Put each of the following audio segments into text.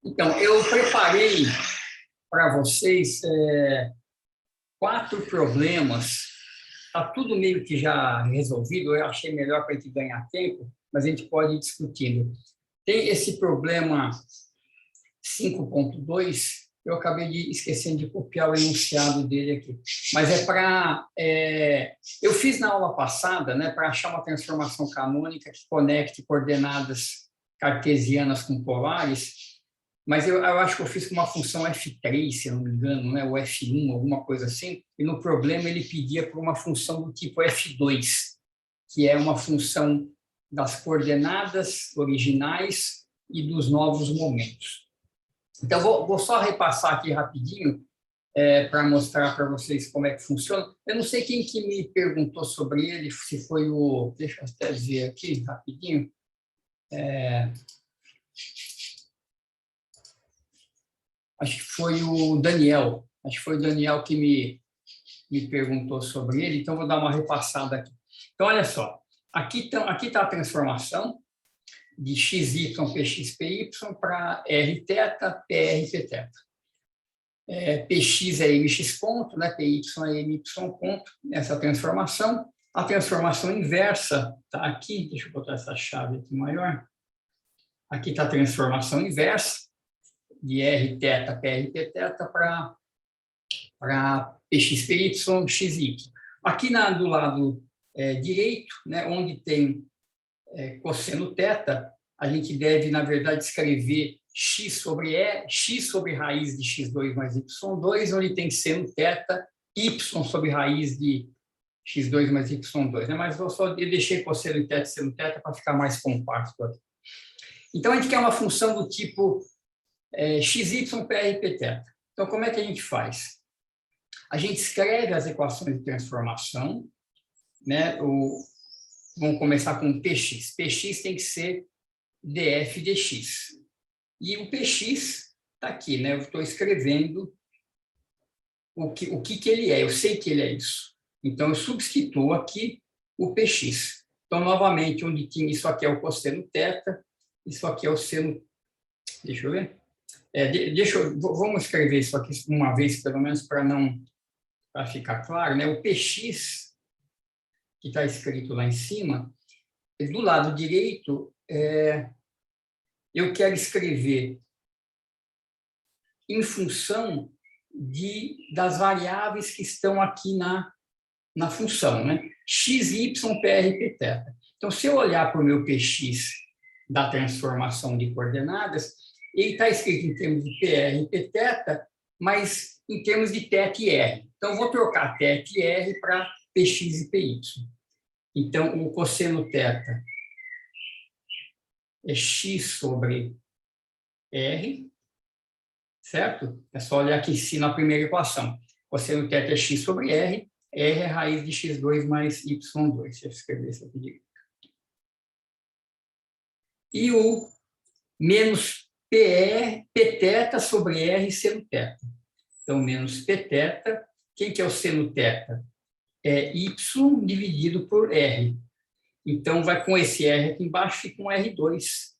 Então, eu preparei para vocês 4 problemas. Está tudo meio que já resolvido, eu achei melhor para a gente ganhar tempo, mas a gente pode ir discutindo. Tem esse problema 5.2, eu acabei de esquecendo de copiar o enunciado dele aqui. Mas é para... eu fiz na aula passada, né, para achar uma transformação canônica que conecte coordenadas cartesianas com polares, mas eu acho que eu fiz com uma função F3, se eu não me engano, né, ou F1, alguma coisa assim, e no problema ele pedia por uma função do tipo F2, que é uma função das coordenadas originais e dos novos momentos. Então, vou só repassar aqui rapidinho, para mostrar para vocês como é que funciona. Eu não sei quem que me perguntou sobre ele, se foi o... Deixa eu até ver aqui rapidinho. Acho que foi o Daniel. Acho que foi o Daniel que me perguntou sobre ele, então vou dar uma repassada aqui. Então, olha só. Aqui está a transformação de xy, px, py para r θ, pr, pθ. Px é mx ponto, né? Py é my ponto, essa transformação. A transformação inversa está aqui, deixa eu botar essa chave aqui maior. Aqui está a transformação inversa de r θ, pr, pθ para px, py, xy. Aqui do lado direito, né, onde tem cosseno θ, a gente deve, na verdade, escrever x sobre raiz de x2 mais y2, onde tem seno θ, y sobre raiz de x2 mais y2. Né? Mas eu deixei cosseno θ e seno θ para ficar mais compacto aqui. Então, a gente quer uma função do tipo xy, pr, pθ. Então, como é que a gente faz? A gente escreve as equações de transformação, né? Vamos começar com px. Px tem que ser df dx. E o px está aqui, né? Eu estou escrevendo o que ele é. Eu sei que ele é isso. Então, eu substituo aqui o px. Então, novamente, onde tinha isso aqui é o cosseno θ, isso aqui é o seno... Deixa eu ver. Vamos escrever isso aqui uma vez, pelo menos, para ficar claro, né? O px, que está escrito lá em cima, do lado direito, eu quero escrever em função das variáveis que estão aqui na função, né? x, y, pr, pθ. Então, se eu olhar para o meu px da transformação de coordenadas, ele está escrito em termos de pr e pθ, mas em termos de θ e r. Então, vou trocar θ e r para px e py. Então, o cosseno θ é x sobre r, certo? É só olhar aqui em cima na primeira equação. Cosseno θ é x sobre r, r é raiz de x2 mais y2. Deixa eu escrever isso aqui direito. E o menos pθ sobre r seno θ. Então, menos pθ, quem que é o seno θ? É y dividido por r. Então, vai com esse r aqui embaixo, fica um R2.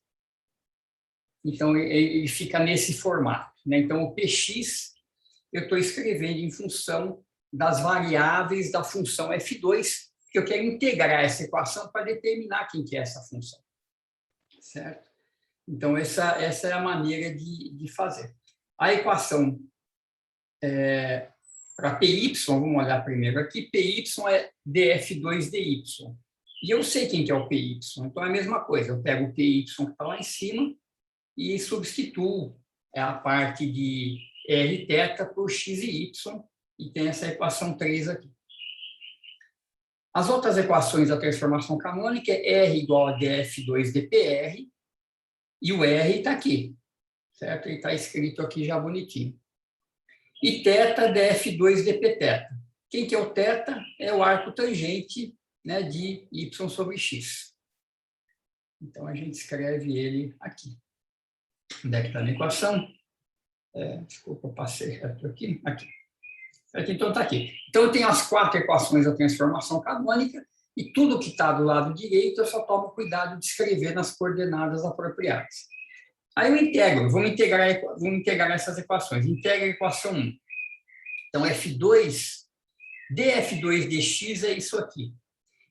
Então, ele fica nesse formato, né? Então, o px eu estou escrevendo em função das variáveis da função f2, que eu quero integrar essa equação para determinar quem que é essa função. Certo? Então, essa é a maneira de fazer. A equação para py, vamos olhar primeiro aqui, py é df2 dy. E eu sei quem que é o py, então é a mesma coisa. Eu pego o py que está lá em cima e substituo a parte de r θ por x e y, e tem essa equação 3 aqui. As outras equações da transformação canônica é r igual a df2 dpr, e o r está aqui, certo? Ele está escrito aqui já bonitinho. E θ df2 dpθ. Quem que é o θ? É o arco tangente, né, de y sobre x. Então, a gente escreve ele aqui. Onde é que está na equação? Desculpa, eu passei reto aqui. Aqui. Então, está aqui. Então, eu tenho as 4 equações da transformação canônica e tudo que está do lado direito eu só tomo cuidado de escrever nas coordenadas apropriadas. Aí eu integro, vamos integrar essas equações. Integra a equação 1. Então, F2, dF2 dx é isso aqui.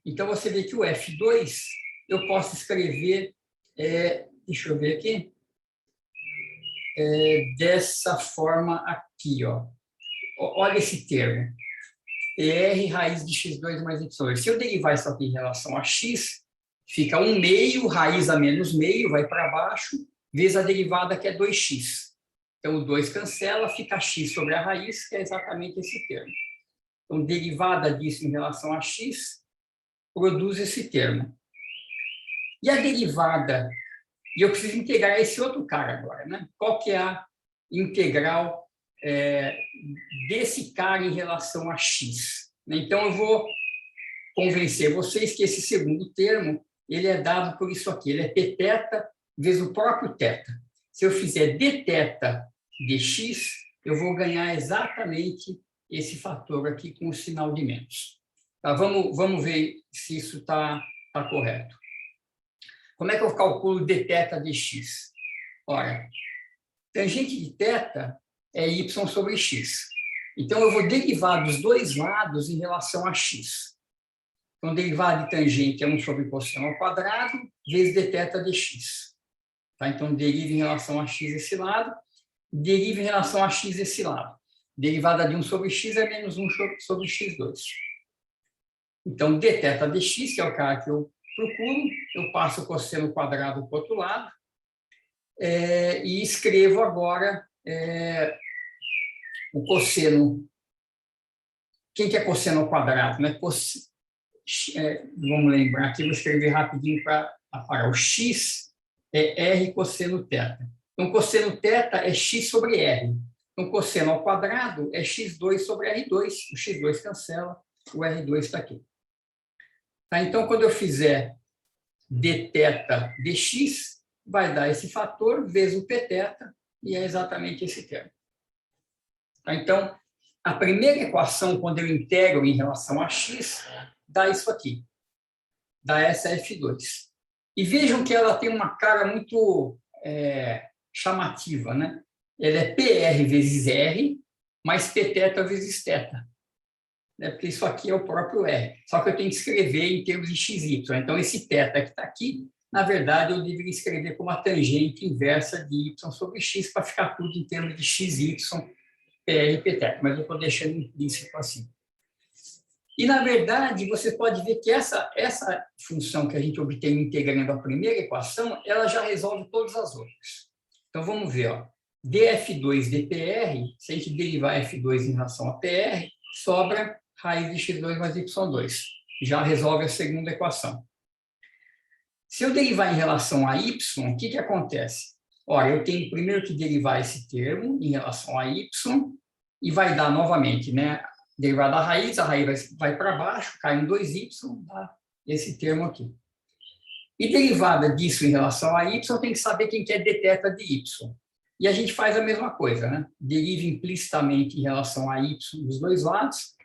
Então, você vê que o F2, eu posso escrever, deixa eu ver aqui, dessa forma aqui, ó. Olha esse termo. PR raiz de x2 mais y2. Se eu derivar isso aqui em relação a x, fica 1 meio, raiz a menos meio, vai para baixo, vezes a derivada que é 2x. Então, o 2 cancela, fica x sobre a raiz, que é exatamente esse termo. Então, derivada disso em relação a x, produz esse termo. E a derivada, e eu preciso integrar esse outro cara agora, né? Qual que é a integral desse cara em relação a x? Então, eu vou convencer vocês que esse segundo termo, ele é dado por isso aqui, ele é pθ vezes o próprio θ. Se eu fizer dθ dx, eu vou ganhar exatamente esse fator aqui com o sinal de menos. Tá? Vamos ver se isso está correto. Como é que eu calculo dθ dx? Ora, tangente de θ é y sobre x. Então, eu vou derivar dos dois lados em relação a x. Então, derivada de tangente é 1 sobre cosseno ao quadrado, vezes dθ dx. Tá? Então, deriva em relação a x esse lado, deriva em relação a x esse lado. Derivada de 1 sobre x é menos 1 sobre x2. Então, dθ dx, que é o cara que eu procuro, eu passo o cosseno quadrado para o outro lado, e escrevo agora o cosseno. Quem que é cosseno ao quadrado? Né? Vamos lembrar aqui, vou escrever rapidinho para apagar. O x é r cosseno θ. Então, cosseno θ é x sobre r. Então, cosseno ao quadrado é x2 sobre r2. O x2 cancela, o r2 está aqui. Tá? Então, quando eu fizer dθ dx, vai dar esse fator vezes o pθ, e é exatamente esse termo. Tá? Então, a primeira equação, quando eu integro em relação a x, dá isso aqui. Dá essa F2. E vejam que ela tem uma cara muito chamativa, né? Ela é PR vezes R, mais pθ vezes θ. Né? Porque isso aqui é o próprio R. Só que eu tenho que escrever em termos de xy. Então, esse θ que está aqui, na verdade, eu deveria escrever como a tangente inversa de y sobre x, para ficar tudo em termos de xy, PR e pθ. Mas eu estou deixando implícito assim. E, na verdade, você pode ver que essa função que a gente obtém integrando a primeira equação, ela já resolve todas as outras. Então, vamos ver. Ó. dF2 dPr, se a gente derivar F2 em relação a PR, sobra raiz de x2 mais y2. Já resolve a segunda equação. Se eu derivar em relação a y, o que acontece? Ora, eu tenho primeiro que derivar esse termo em relação a y, e vai dar novamente, né? Derivada da raiz, a raiz vai para baixo, cai em 2y, dá esse termo aqui. E derivada disso em relação a y, tem que saber quem que é dθ de y. E a gente faz a mesma coisa, né? Deriva implicitamente em relação a y dos dois lados,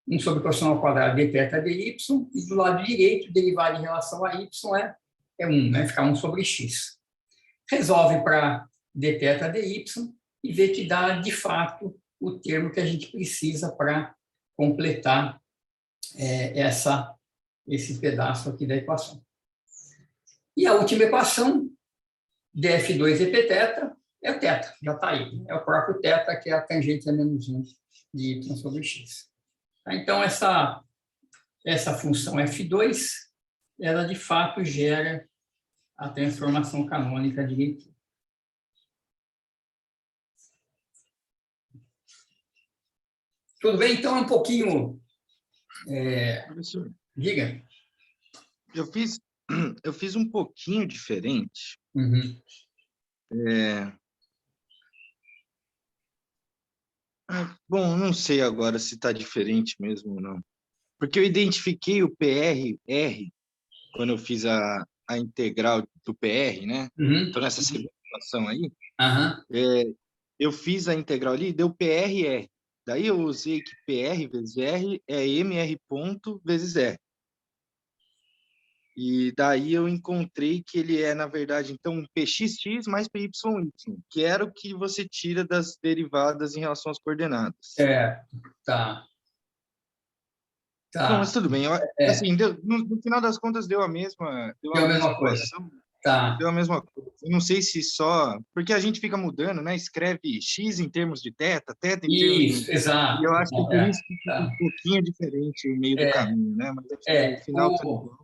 1 sobre cosseno ao quadrado dθ de y, e do lado direito, derivada em relação a y é 1, né? Fica 1 sobre x. Resolve para dθ de y e vê que dá, de fato, o termo que a gente precisa para completar esse pedaço aqui da equação. E a última equação, df2 e pθ, é o θ, já está aí. É o próprio θ, que é a tangente a menos 1 de y sobre x. Então, essa função f2, ela, de fato, gera a transformação canônica direitinho. Tudo bem? Então, é um pouquinho... Professor, diga. Eu fiz um pouquinho diferente. Uhum. Bom, não sei agora se está diferente mesmo ou não. Porque eu identifiquei o PR-R quando eu fiz a integral do PR, né? Uhum. Então, nessa segunda equação aí, Uhum. eu fiz a integral ali e deu PR-R. Daí eu usei que PR vezes R é MR ponto vezes R. E daí eu encontrei que ele é, na verdade, então, um pxx mais pY, que era o que você tira das derivadas em relação às coordenadas. Tá, Não, mas tá. tudo bem. É, Assim, no final das contas, deu é a a mesma mesma coisa. equação. Tá. Deu a mesma coisa. Eu não sei se só... Porque a gente fica mudando, né? Escreve x em termos de θ, θ em termos de... Isso, E exato. eu acho que por isso que fica um Tá. pouquinho diferente o meio do É, caminho, né? Mas acho que o é. final tudo igual.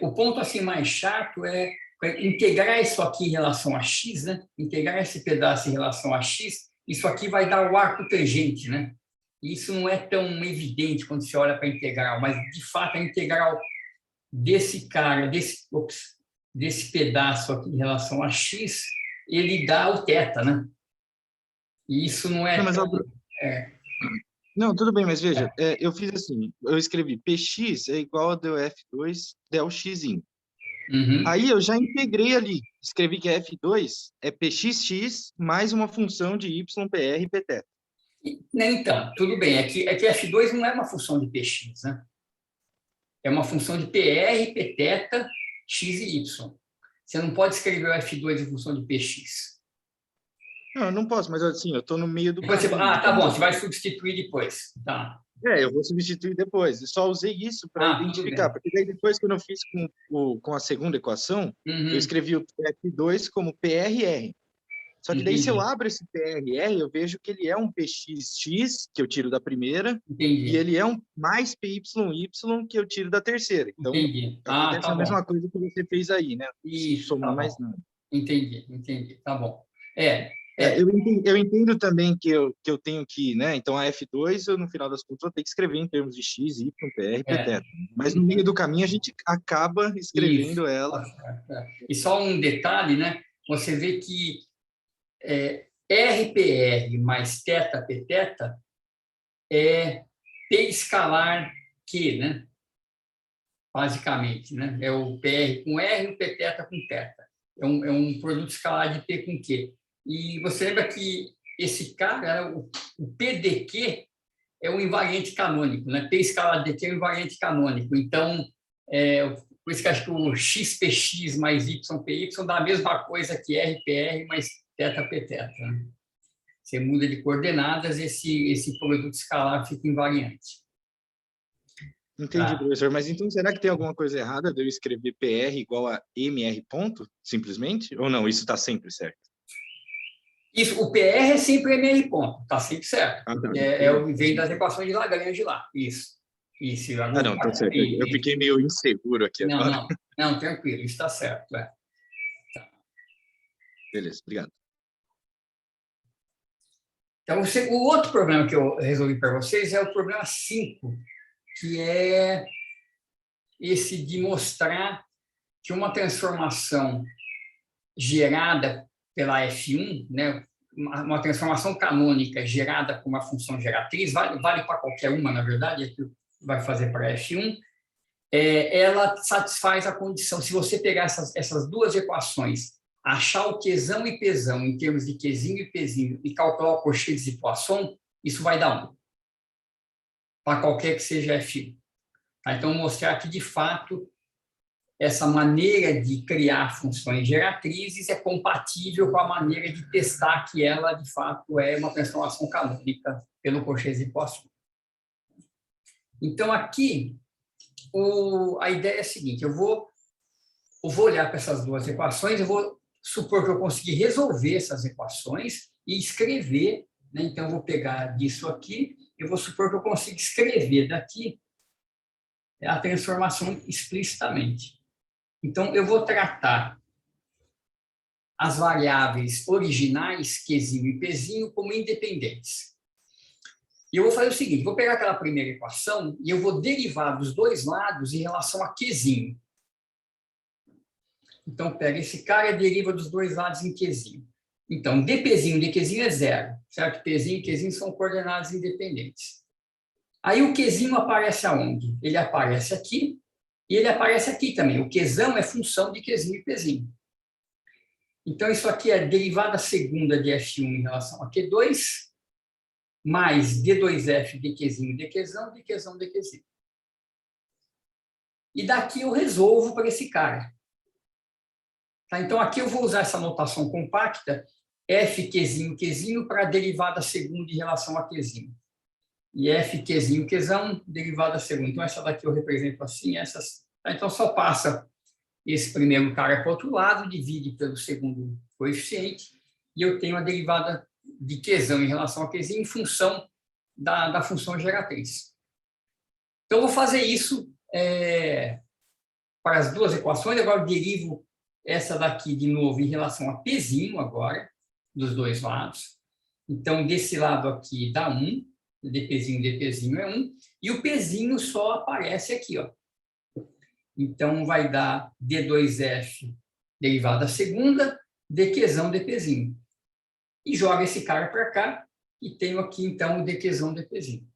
O ponto assim mais chato é integrar isso aqui em relação a x, né? Integrar esse pedaço em relação a x, isso aqui vai dar o arco tangente, né? Isso não é tão evidente quando se olha para a integral, mas de fato a integral desse cara, desse pedaço aqui em relação a x, ele dá o θ, né? E isso não Não, é mas, tão. ó, É, não, tudo bem, mas veja, eu fiz assim, eu escrevi px é igual a del F2 del x. uhum. Aí eu já integrei ali, escrevi que F2 é pxx mais uma função de y, pr e pt. Né, então, tudo bem. É que F2 não é uma função de px, né? É uma função de PR, Pθ, x e y. Você não pode escrever o F2 em função de px. Não, eu não posso, mas assim, eu estou no meio do Depois você caminho, fala, tá digamos bom, você vai assim. substituir depois. Tá. Eu vou substituir depois. Eu só usei isso para Tudo identificar, bem. porque daí depois, quando eu fiz com a segunda equação, eu Uhum, escrevi o F2 como PRR. Só que daí, se eu entendi, abro esse PRR, eu vejo que ele é um PXX, que eu tiro da primeira, e entendi, ele é um mais PYY, que eu tiro da terceira. Então, entendi. acontece Tá a bom. mesma coisa que você fez aí, né? Não preciso Isso, tá somar mais bom. nada. Entendi, tá bom. É, é, Eu entendo também que eu tenho que, né? Então, a F2, no final das contas, eu tenho que escrever em termos de X, Y, PR, é, PT. Mas no meio do caminho, a gente acaba isso. escrevendo ela. Tá certo, E só um detalhe, né? Você vê que RPR mais θ Pθ é P escalar Q, né? Basicamente, né? É o PR com R e o Pθ com θ. É um produto escalar de P com Q. E você lembra que esse cara, o PdQ, é um invariante canônico, né? P escalar de Q é um invariante canônico. Então, por isso que acho que o XPX mais YPY dá a mesma coisa que RPR mais θ Pθ. Né? Você muda de coordenadas, esse produto escalar fica invariante. Entendi, Tá? professor. Mas então, será que tem alguma coisa errada de eu escrever PR igual a MR ponto, simplesmente? Ou não, isso está sempre certo? Isso, o PR é sempre MR ponto, está sempre certo. Ah, tá. Vem das equações de Lagrange lá. Isso. Não, tá certo. Eu fiquei meio inseguro aqui Não, agora. não, não, tranquilo, isso está certo. Beleza, obrigado. Então, o outro problema que eu resolvi para vocês é o problema 5, que é esse de mostrar que uma transformação gerada pela F1, né, uma transformação canônica gerada por uma função geratriz, vale para qualquer uma, na verdade, é que vai fazer para F1, ela satisfaz a condição. Se você pegar essas duas equações, achar o Qzão e Pzão em termos de Qzinho e Pzinho e calcular o cochete de Poisson, isso vai dar 1, para qualquer que seja F1. Então, mostrar que, de fato, essa maneira de criar funções geratrizes é compatível com a maneira de testar que ela, de fato, é uma transformação canônica pelo Cauchy de Poisson. Então, aqui, a ideia é a seguinte, eu vou olhar para essas duas equações, eu vou supor que eu consegui resolver essas equações e escrever, né? Então, eu vou pegar disso aqui, eu vou supor que eu consigo escrever daqui a transformação explicitamente. Então, eu vou tratar as variáveis originais, Qzinho e Pzinho, como independentes. E eu vou fazer o seguinte, vou pegar aquela primeira equação e eu vou derivar dos dois lados em relação a Qzinho. Então, pega esse cara e deriva dos dois lados em Qzinho. Então, dPzinho e dQzinho é 0, certo? Pzinho e Qzinho são coordenadas independentes. Aí o Qzinho aparece aonde? Ele aparece aqui e ele aparece aqui também. O Qzão é função de Qzinho e Pzinho. Então, isso aqui é a derivada segunda de F1 em relação a Q2, mais D2F de Qzinho, dQzão, dQzão, dQzinho. E daqui eu resolvo para esse cara. Tá? Então, aqui eu vou usar essa notação compacta, Fqzinho, Qzinho, para a derivada segunda em relação a Qzinho. E Fqzinho, Qzão, derivada segunda. Então, essa daqui eu represento assim, essas. Tá? Então, só passa esse primeiro cara para o outro lado, divide pelo segundo coeficiente, e eu tenho a derivada de Qzão em relação a Qzinho em função da função geratriz. Então, eu vou fazer isso para as duas equações. Agora, eu derivo essa daqui de novo em relação a Pzinho agora, dos dois lados. Então, desse lado aqui dá 1, dPzinho é 1, e o Pzinho só aparece aqui, ó. Então, vai dar D2F derivada segunda, dQzão, dPzinho. E joga esse cara para cá, e tenho aqui, então, o dQzão, dPzinho.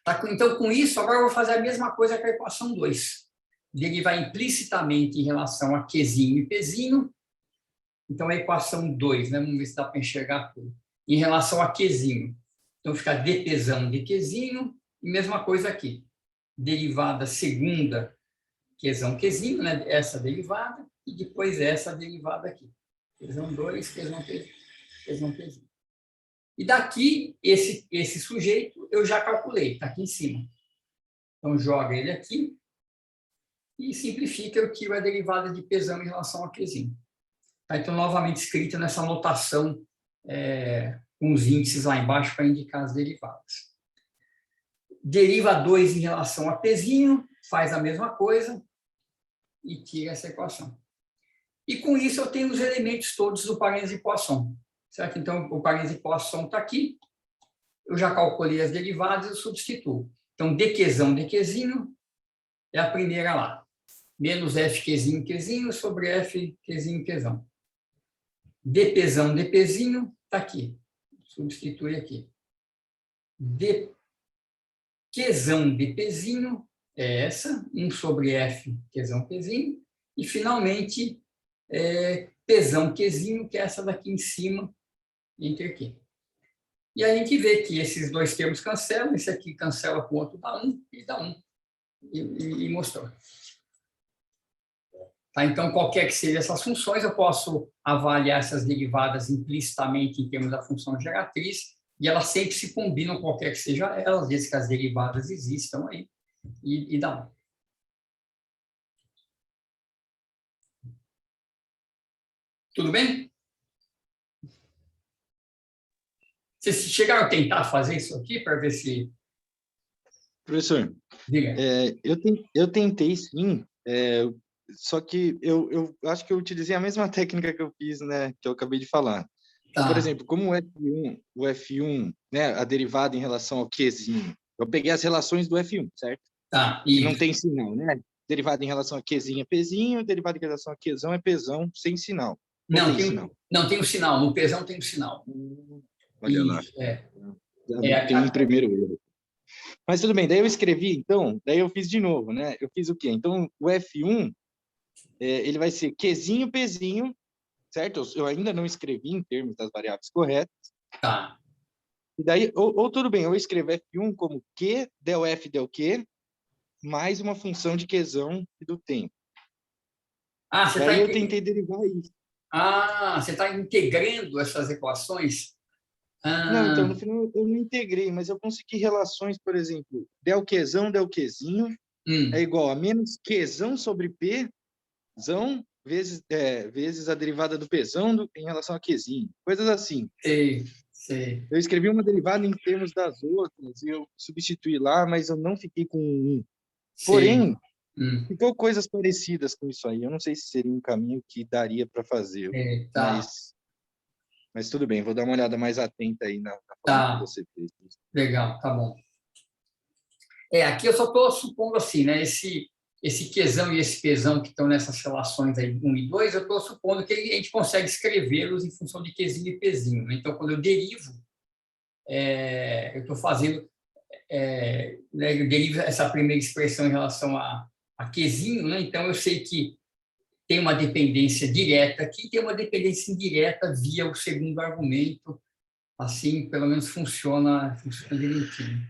Tá? Então, com isso, agora eu vou fazer a mesma coisa com a equação 2. Derivar implicitamente em relação a Qzinho e Pzinho. Então, a equação 2, né? Vamos ver se dá para enxergar tudo. Em relação a Qzinho. Então, fica dPzão, dQzinho, e mesma coisa aqui. Derivada segunda, Qzão, Qzinho, né? Essa derivada, e depois essa derivada aqui. Qzão 2, Qzão, Qzinho. E daqui, esse sujeito, eu já calculei, está aqui em cima. Então, joga ele aqui e simplifica, eu tiro a derivada de Pzão em relação a Qzinho. Tá? Então, novamente escrita nessa notação com os índices lá embaixo para indicar as derivadas. Deriva 2 em relação a Pzinho, faz a mesma coisa e tira essa equação. E com isso eu tenho os elementos todos do parênteses de Poisson. Certo? Então, o parênteses de Poisson está aqui. Eu já calculei as derivadas e eu substituo. Então, dQzão, dQzinho é a primeira lá. Menos Fqzinho, Qzinho sobre Fqzinho, Qzão. dPzão, dPzinho está aqui. Substitui aqui. dQzão, dPzinho é essa. 1 sobre F, Qzão, Qzinho. E, finalmente, Pzão, Qzinho, que é essa daqui em cima, entre aqui. E a gente vê que esses dois termos cancelam, esse aqui cancela com o outro, dá 1, e dá 1. E mostrou. Tá? Então, qualquer que seja essas funções, eu posso avaliar essas derivadas implicitamente em termos da função geratriz, e elas sempre se combinam, qualquer que seja elas, desde que as derivadas existam aí, e dá 1. Tudo bem? Vocês chegaram a tentar fazer isso aqui para ver se... Professor, Diga. Eu tentei sim, só que eu acho que eu utilizei a mesma técnica que eu fiz, né, que eu acabei de falar. Tá. Por exemplo, como o F1, né, a derivada em relação ao Qzinho, eu peguei as relações do F1, certo? Tá. Que não tem sinal, né? Derivada em relação a Qzinho é Pzinho, derivada em relação a Qzão é Pzão, sem sinal. Não, tem sinal. Não, tem um sinal. No Pzão tem um sinal. Olha lá. Já tem um primeiro erro. Mas tudo bem, daí eu escrevi, então, daí eu fiz de novo, né? Eu fiz o quê? Então, o F1, ele vai ser Qzinho, Pzinho, certo? Eu ainda não escrevi em termos das variáveis corretas. Tá. E daí, ou tudo bem, eu escrevo F1 como Q, del F, del Q, mais uma função de Qzão e do tempo. Daí eu tentei derivar isso. Você está integrando essas equações? Não, então, no final eu não integrei, mas eu consegui relações, por exemplo, del Qzão, del Qzinho, é igual a menos Qzão sobre Pzão, vezes a derivada do Pzão em relação a Qzinho. Coisas assim. Sei. Eu escrevi uma derivada em termos das outras, e eu substituí lá, mas eu não fiquei com um. Porém, ficou coisas parecidas com isso aí. Eu não sei se seria um caminho que daria para fazer, tá. mas tudo bem, vou dar uma olhada mais atenta aí na forma que você fez. Legal, tá bom. Aqui eu só estou supondo assim, né? Esse Qzão e esse Pzão que estão nessas relações aí 1 e 2, eu estou supondo que a gente consegue escrevê-los em função de Qzinho e Pzinho. Né? Então, quando eu derivo, eu estou fazendo, né, eu derivo essa primeira expressão em relação a Qzinho, né? Então eu sei que tem uma dependência direta aqui, tem uma dependência indireta via o segundo argumento. Assim, pelo menos funciona direitinho.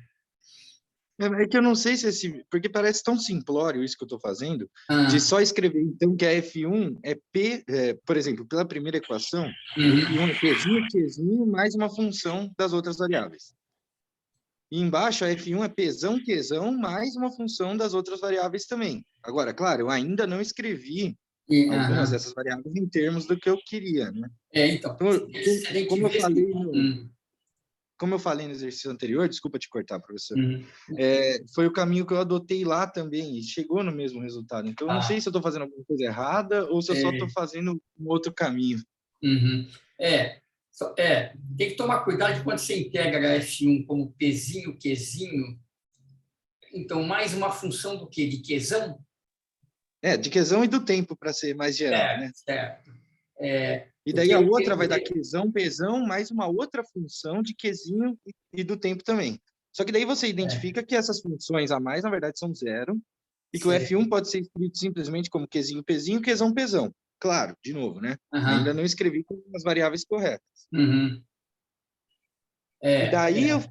É que eu não sei se porque parece tão simplório isso que eu estou fazendo, de só escrever, então, que a F1 é P, por exemplo, pela primeira equação, F1 é Pzinho, Qzinho, mais uma função das outras variáveis. E embaixo, a F1 é Pzão, Qzão, mais uma função das outras variáveis também. Agora, claro, eu ainda não escrevi algumas dessas variáveis em termos do que eu queria, né? Então, como eu falei como eu falei no exercício anterior, desculpa te cortar, professor, foi o caminho que eu adotei lá também, e chegou no mesmo resultado. Então, eu não sei se eu estou fazendo alguma coisa errada ou se eu só estou fazendo um outro caminho. Tem que tomar cuidado quando você integra a F1 como Pzinho, Qzinho. Então, mais uma função do quê? De Qzão? De Qzão e do tempo, para ser mais geral, né? Certo. E daí a outra vai dar Qzão, Pzão, mais uma outra função de Qzinho e do tempo também. Só que daí você identifica que essas funções a mais, na verdade, são zero, e que o F1 pode ser escrito simplesmente como Qzinho, Pzinho, Qzão, Pzão. Claro, de novo, né? Ainda não escrevi com as variáveis corretas. E daí eu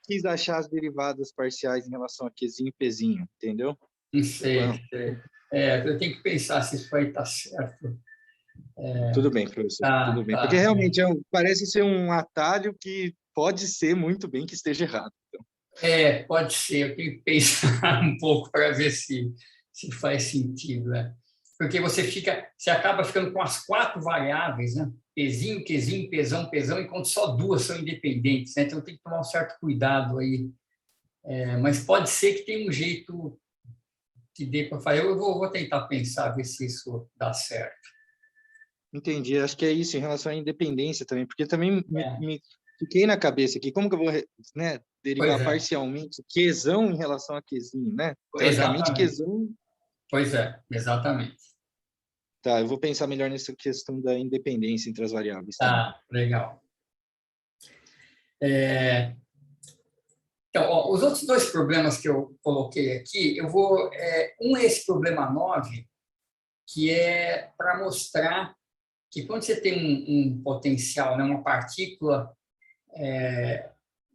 quis achar as derivadas parciais em relação a Qzinho e Pzinho, entendeu? Sei. Eu tenho que pensar se isso vai estar certo. Tudo bem, professor, tudo bem. Porque realmente parece ser um atalho que pode ser muito bem que esteja errado. Então. Pode ser. Eu tenho que pensar um pouco para ver se faz sentido. Porque você acaba ficando com as 4 variáveis, né? Pzinho, Qzinho, Pzão, Pzão, enquanto só 2 são independentes, né? Então tem que tomar um certo cuidado aí. Mas pode ser que tenha um jeito que dê para fazer. Eu vou tentar pensar, ver se isso dá certo. Entendi. Acho que é isso em relação à independência também, porque também me fiquei na cabeça aqui, como que eu vou derivar parcialmente Qzão em relação a Qzinho, né? Teoricamente, Qzão... Pois exatamente. Tá, eu vou pensar melhor nessa questão da independência entre as variáveis. Tá, legal. Então, os outros 2 problemas que eu coloquei aqui, um é esse problema 9, que é para mostrar que quando você tem um potencial, né, uma partícula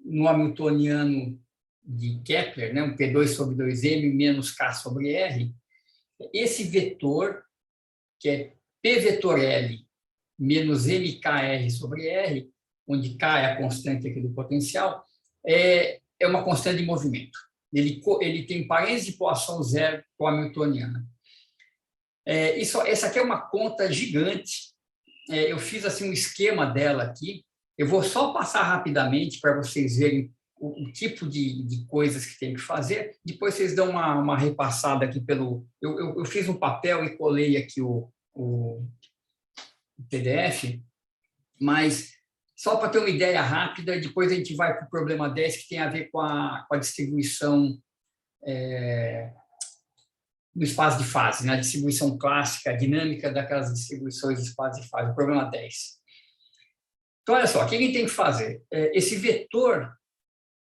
no hamiltoniano de Kepler, né, um P2 sobre 2m menos K sobre R, esse vetor, que é P vetor L menos MKR sobre R, onde K é a constante aqui do potencial, é uma constante de movimento. Ele tem parênteses de Poisson zero com a hamiltoniana. Essa aqui é uma conta gigante. Eu fiz assim um esquema dela aqui. Eu vou só passar rapidamente para vocês verem o tipo de coisas que tem que fazer. Depois vocês dão uma repassada aqui pelo... Eu fiz um papel e colei aqui o PDF, mas só para ter uma ideia rápida, depois a gente vai para o problema 10, que tem a ver com a distribuição no espaço de fase, né? A distribuição clássica, a dinâmica daquelas distribuições de espaço de fase, o problema 10. Então, olha só, o que a gente tem que fazer? Esse vetor,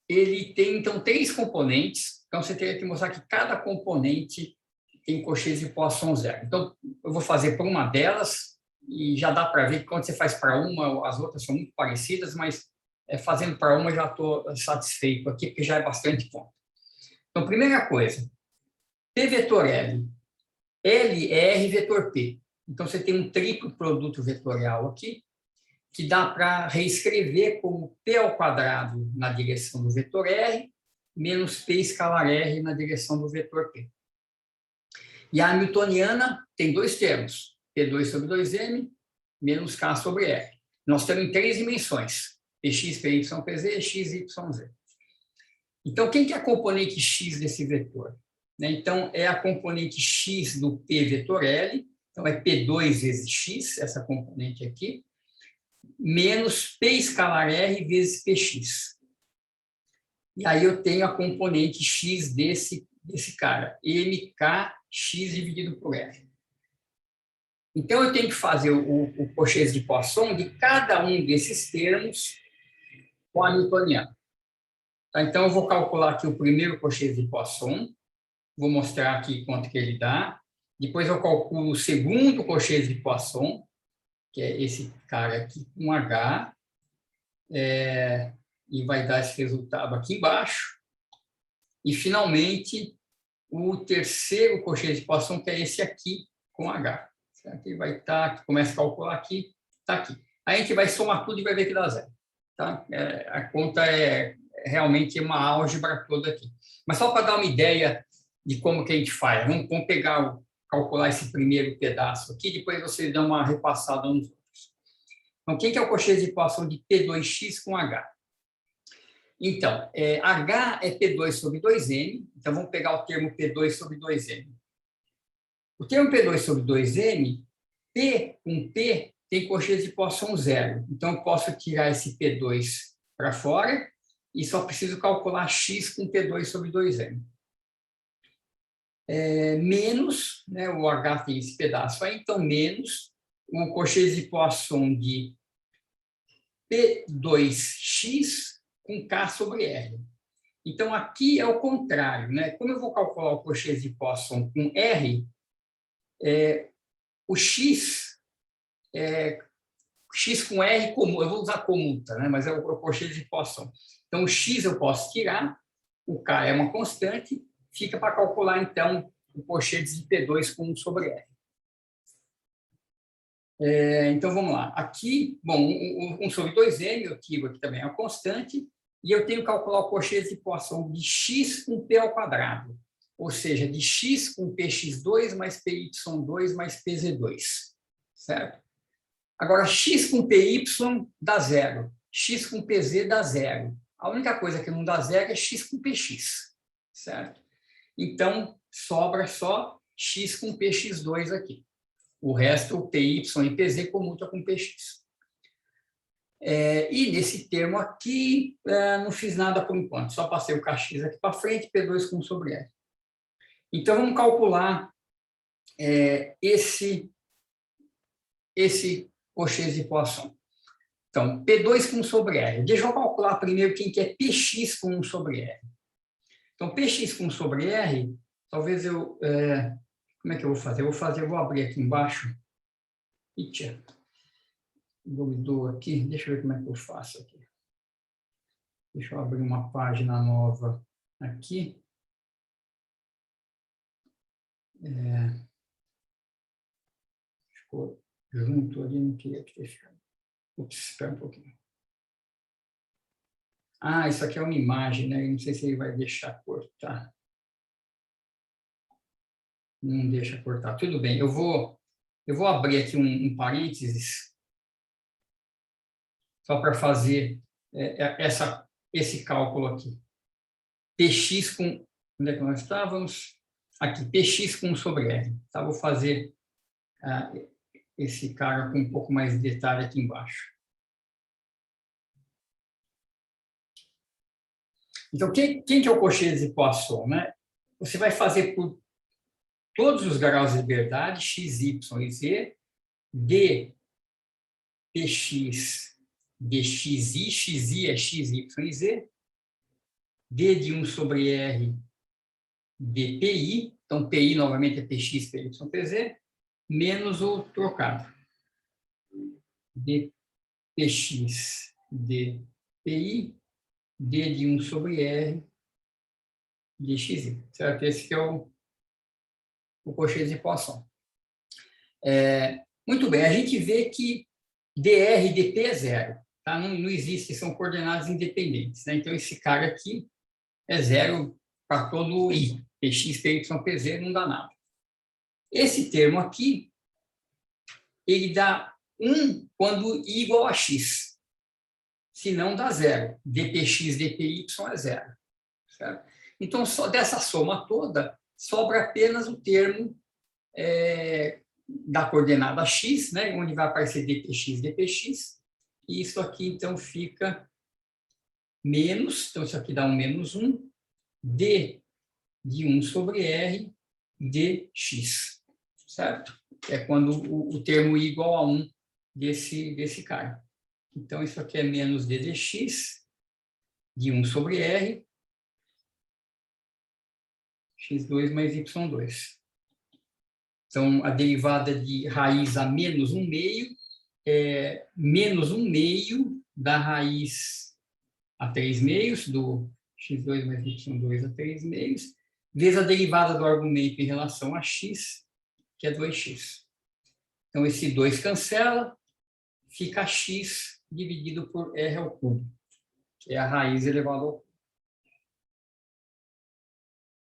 ele tem, então, 3 componentes, então você teria que mostrar que cada componente tem cochetes de Poisson zero. Então, eu vou fazer por uma delas, e já dá para ver que quando você faz para uma, as outras são muito parecidas, mas fazendo para uma já estou satisfeito aqui, porque já é bastante ponto. Então, primeira coisa, P vetor L. L é R vetor P. Então, você tem um triplo produto vetorial aqui, que dá para reescrever como P ao quadrado na direção do vetor R, menos P escalar R na direção do vetor P. E a hamiltoniana tem 2 termos, P2 sobre 2m, menos K sobre R. Nós temos em 3 dimensões, Px, Py, Pz, x, y, z. Então, quem que é a componente x desse vetor? Então, é a componente x do P vetor L, então é P2 vezes x, essa componente aqui, menos P escalar R vezes Px. E aí eu tenho a componente x desse cara, mkx dividido por R. Então, eu tenho que fazer o cochete de Poisson de cada um desses termos com a hamiltoniana. Tá? Então, eu vou calcular aqui o primeiro cochete de Poisson, vou mostrar aqui quanto que ele dá. Depois eu calculo o segundo cochete de Poisson, que é esse cara aqui com H, e vai dar esse resultado aqui embaixo. E, finalmente, o terceiro cocheiro de Poisson, que é esse aqui, com H. Certo? Ele vai estar, começa a calcular aqui, está aqui. Aí a gente vai somar tudo e vai ver que dá zero. Tá? A conta é realmente uma álgebra toda aqui. Mas só para dar uma ideia de como que a gente faz. Vamos calcular esse primeiro pedaço aqui, depois vocês dão uma repassada nos outros. Então, quem que é o cocheiro de Poisson de P2x com H? Então, H é P2 sobre 2M, então vamos pegar o termo P2 sobre 2M. O termo P2 sobre 2M, P com P tem cocheiro de Poisson zero. Então, eu posso tirar esse P2 para fora e só preciso calcular x com P2 sobre 2M. Menos, né, o H tem esse pedaço aí, então menos o cocheiro de Poisson de P2x com K sobre R. Então, aqui é o contrário, né? Como eu vou calcular o cocheiro de Poisson com R, o x, x com R comum, eu vou usar comuta, né? Mas é o cocheiro de Poisson. Então, o x eu posso tirar, o K é uma constante, fica para calcular, então, o cocheiro de P2 com 1 sobre R. Então, vamos lá. Aqui, bom, 1 sobre 2M, eu tiro aqui também a constante, e eu tenho que calcular o cocheiro de Poisson de x com P ao quadrado, ou seja, de x com px2 mais py2 mais pz2, certo? Agora, x com py dá zero, x com pz dá zero. A única coisa que não dá zero é x com px, certo? Então, sobra só x com px2 aqui. O resto, o py e pz comuta com px. E nesse termo aqui, não fiz nada por enquanto, só passei o kx aqui para frente, P2 com 1 sobre R. Então, vamos calcular esse cocheiro de Poisson. Então, P2 com 1 sobre R. Deixa eu calcular primeiro quem que é Px com 1 sobre R. Então, Px com 1 sobre R, talvez eu... como é que eu vou fazer? Eu vou abrir aqui embaixo. Itcha. Doidou aqui. Deixa eu ver como é que eu faço aqui. Deixa eu abrir uma página nova aqui. Ficou junto ali, não queria que deixasse. Ups, espera um pouquinho. Isso aqui é uma imagem, né? Eu não sei se ele vai deixar cortar. Não deixa cortar. Tudo bem, eu vou abrir aqui um parênteses só para fazer esse cálculo aqui. Px com... Onde é que nós estávamos? Aqui, Px com 1 sobre R. Tá? Vou fazer esse cara com um pouco mais de detalhe aqui embaixo. Então, quem que é o cocheiro de Poisson, né? Você vai fazer por todos os graus de liberdade, x, y e z, d px dxi, xi é x, y e z, d de 1 sobre r dpi, então pi novamente é px, py, pz, menos o trocado. dpx dpi, d de 1 sobre r dxi, certo? Esse que é o cocheiro de Poisson. Muito bem, a gente vê que dr e dp é zero, tá? Não existe, são coordenadas independentes, né? Então, esse cara aqui é zero para todo i, px, py, pz, não dá nada. Esse termo aqui, ele dá 1 quando i igual a x, se não dá zero, dpx, dpy é zero, certo? Então, só dessa soma toda, sobra apenas o termo da coordenada x, né, onde vai aparecer dpx, dpx, e isso aqui, então, fica menos, então, isso aqui dá um menos 1, d de 1 sobre r dx, certo? É quando o termo i igual a 1 desse cara. Então, isso aqui é menos d dx de 1 sobre r, x2 mais y2. Então, a derivada de raiz a menos 1 meio menos 1 meio da raiz a 3 meios do x2 mais y2 a 3 meios, vezes a derivada do argumento em relação a x, que é 2x. Então, esse 2 cancela, fica x dividido por r ao cubo, que é a raiz elevada ao cubo.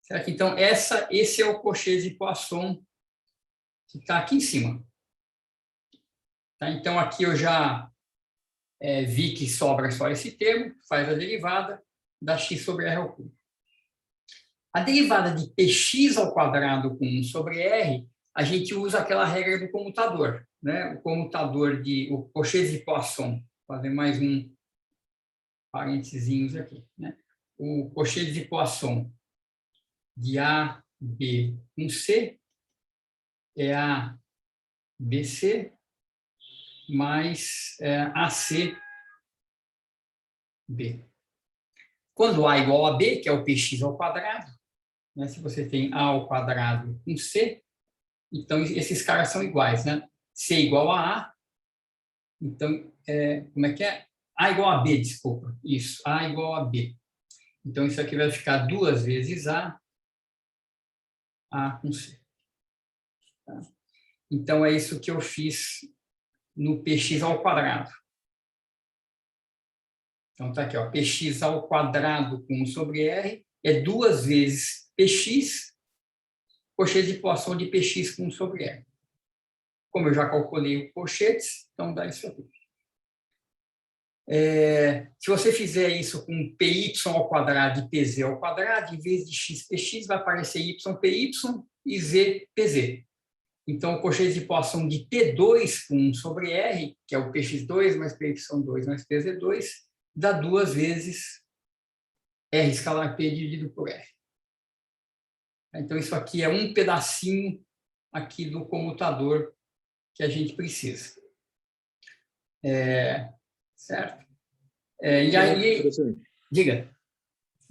Certo? Então, esse é o Cauchy de Poisson que está aqui em cima. Tá? Então, aqui eu já vi que sobra só esse termo, faz a derivada, dá x sobre r ao cubo. A derivada de px ao quadrado com 1 sobre r, a gente usa aquela regra do comutador, né? O comutador o Cauchy de Poisson. Vou fazer mais um parênteses aqui, né? O Cauchy de Poisson de A, B com C é A, BC mais AC, B. Quando A é igual a B, que é o px ao quadrado, né? Se você tem A ao quadrado com C, então esses caras são iguais, né? C igual a A, então, como é que é? A igual a B, desculpa. Isso, A igual a B. Então, isso aqui vai ficar 2 vezes A com C. Tá? Então, é isso que eu fiz no px ao quadrado. Então, está aqui, ó, px ao quadrado com 1 sobre r é 2 vezes px, Cauchy de Poisson de px com 1 sobre r. Como eu já calculei o cochetes, então dá isso aqui. Se você fizer isso com py ao quadrado e pz ao quadrado, em vez de x px, vai aparecer y py e z pz. Então, o Cauchy de Poisson de T2 com 1 sobre R, que é o px2 mais py2 mais pz2, dá 2 vezes R escalar P dividido por R. Então, isso aqui é um pedacinho aqui do comutador que a gente precisa. Certo? E aí... Diga.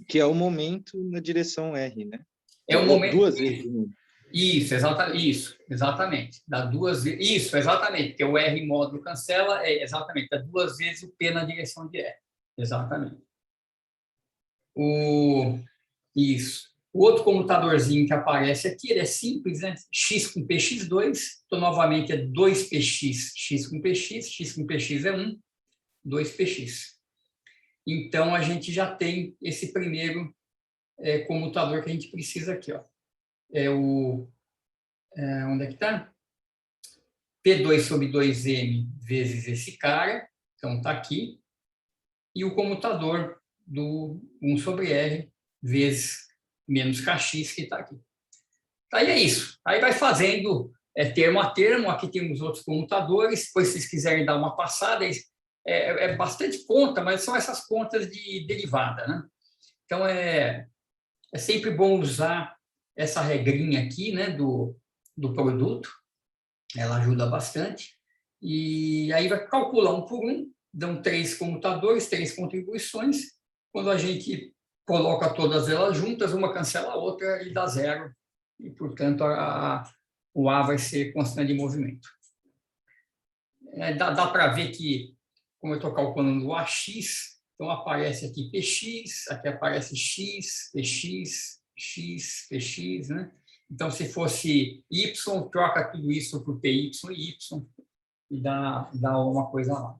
Que é o momento na direção R, né? É o momento... 2 vezes. Isso, exatamente. Dá 2 vezes. Isso, exatamente. Porque o R módulo cancela, exatamente. Dá 2 vezes o P na direção de R. Exatamente. Isso. O outro comutadorzinho que aparece aqui, ele é simples, né? X com px2. Então, novamente, é 2px, x com px é 1, 2px. Então, a gente já tem esse primeiro comutador que a gente precisa aqui, ó. Onde é que está? P2 sobre 2m vezes esse cara, então está aqui, e o comutador do 1 sobre r vezes menos kx, que está aqui. Aí é isso. Aí vai fazendo termo a termo, aqui temos outros comutadores, depois se vocês quiserem dar uma passada, é bastante conta, mas são essas contas de derivada, né? Então, é sempre bom usar essa regrinha aqui, né, do produto, ela ajuda bastante, e aí vai calcular um por um, dão 3 comutadores, 3 contribuições, quando a gente coloca todas elas juntas, uma cancela a outra e dá 0, e, portanto, o A vai ser constante de movimento. Dá para ver que, como eu estou calculando o AX, então aparece aqui PX, aqui aparece X, PX, X, PX, né? Então, se fosse Y, troca tudo isso por PY e Y e dá uma coisa lá.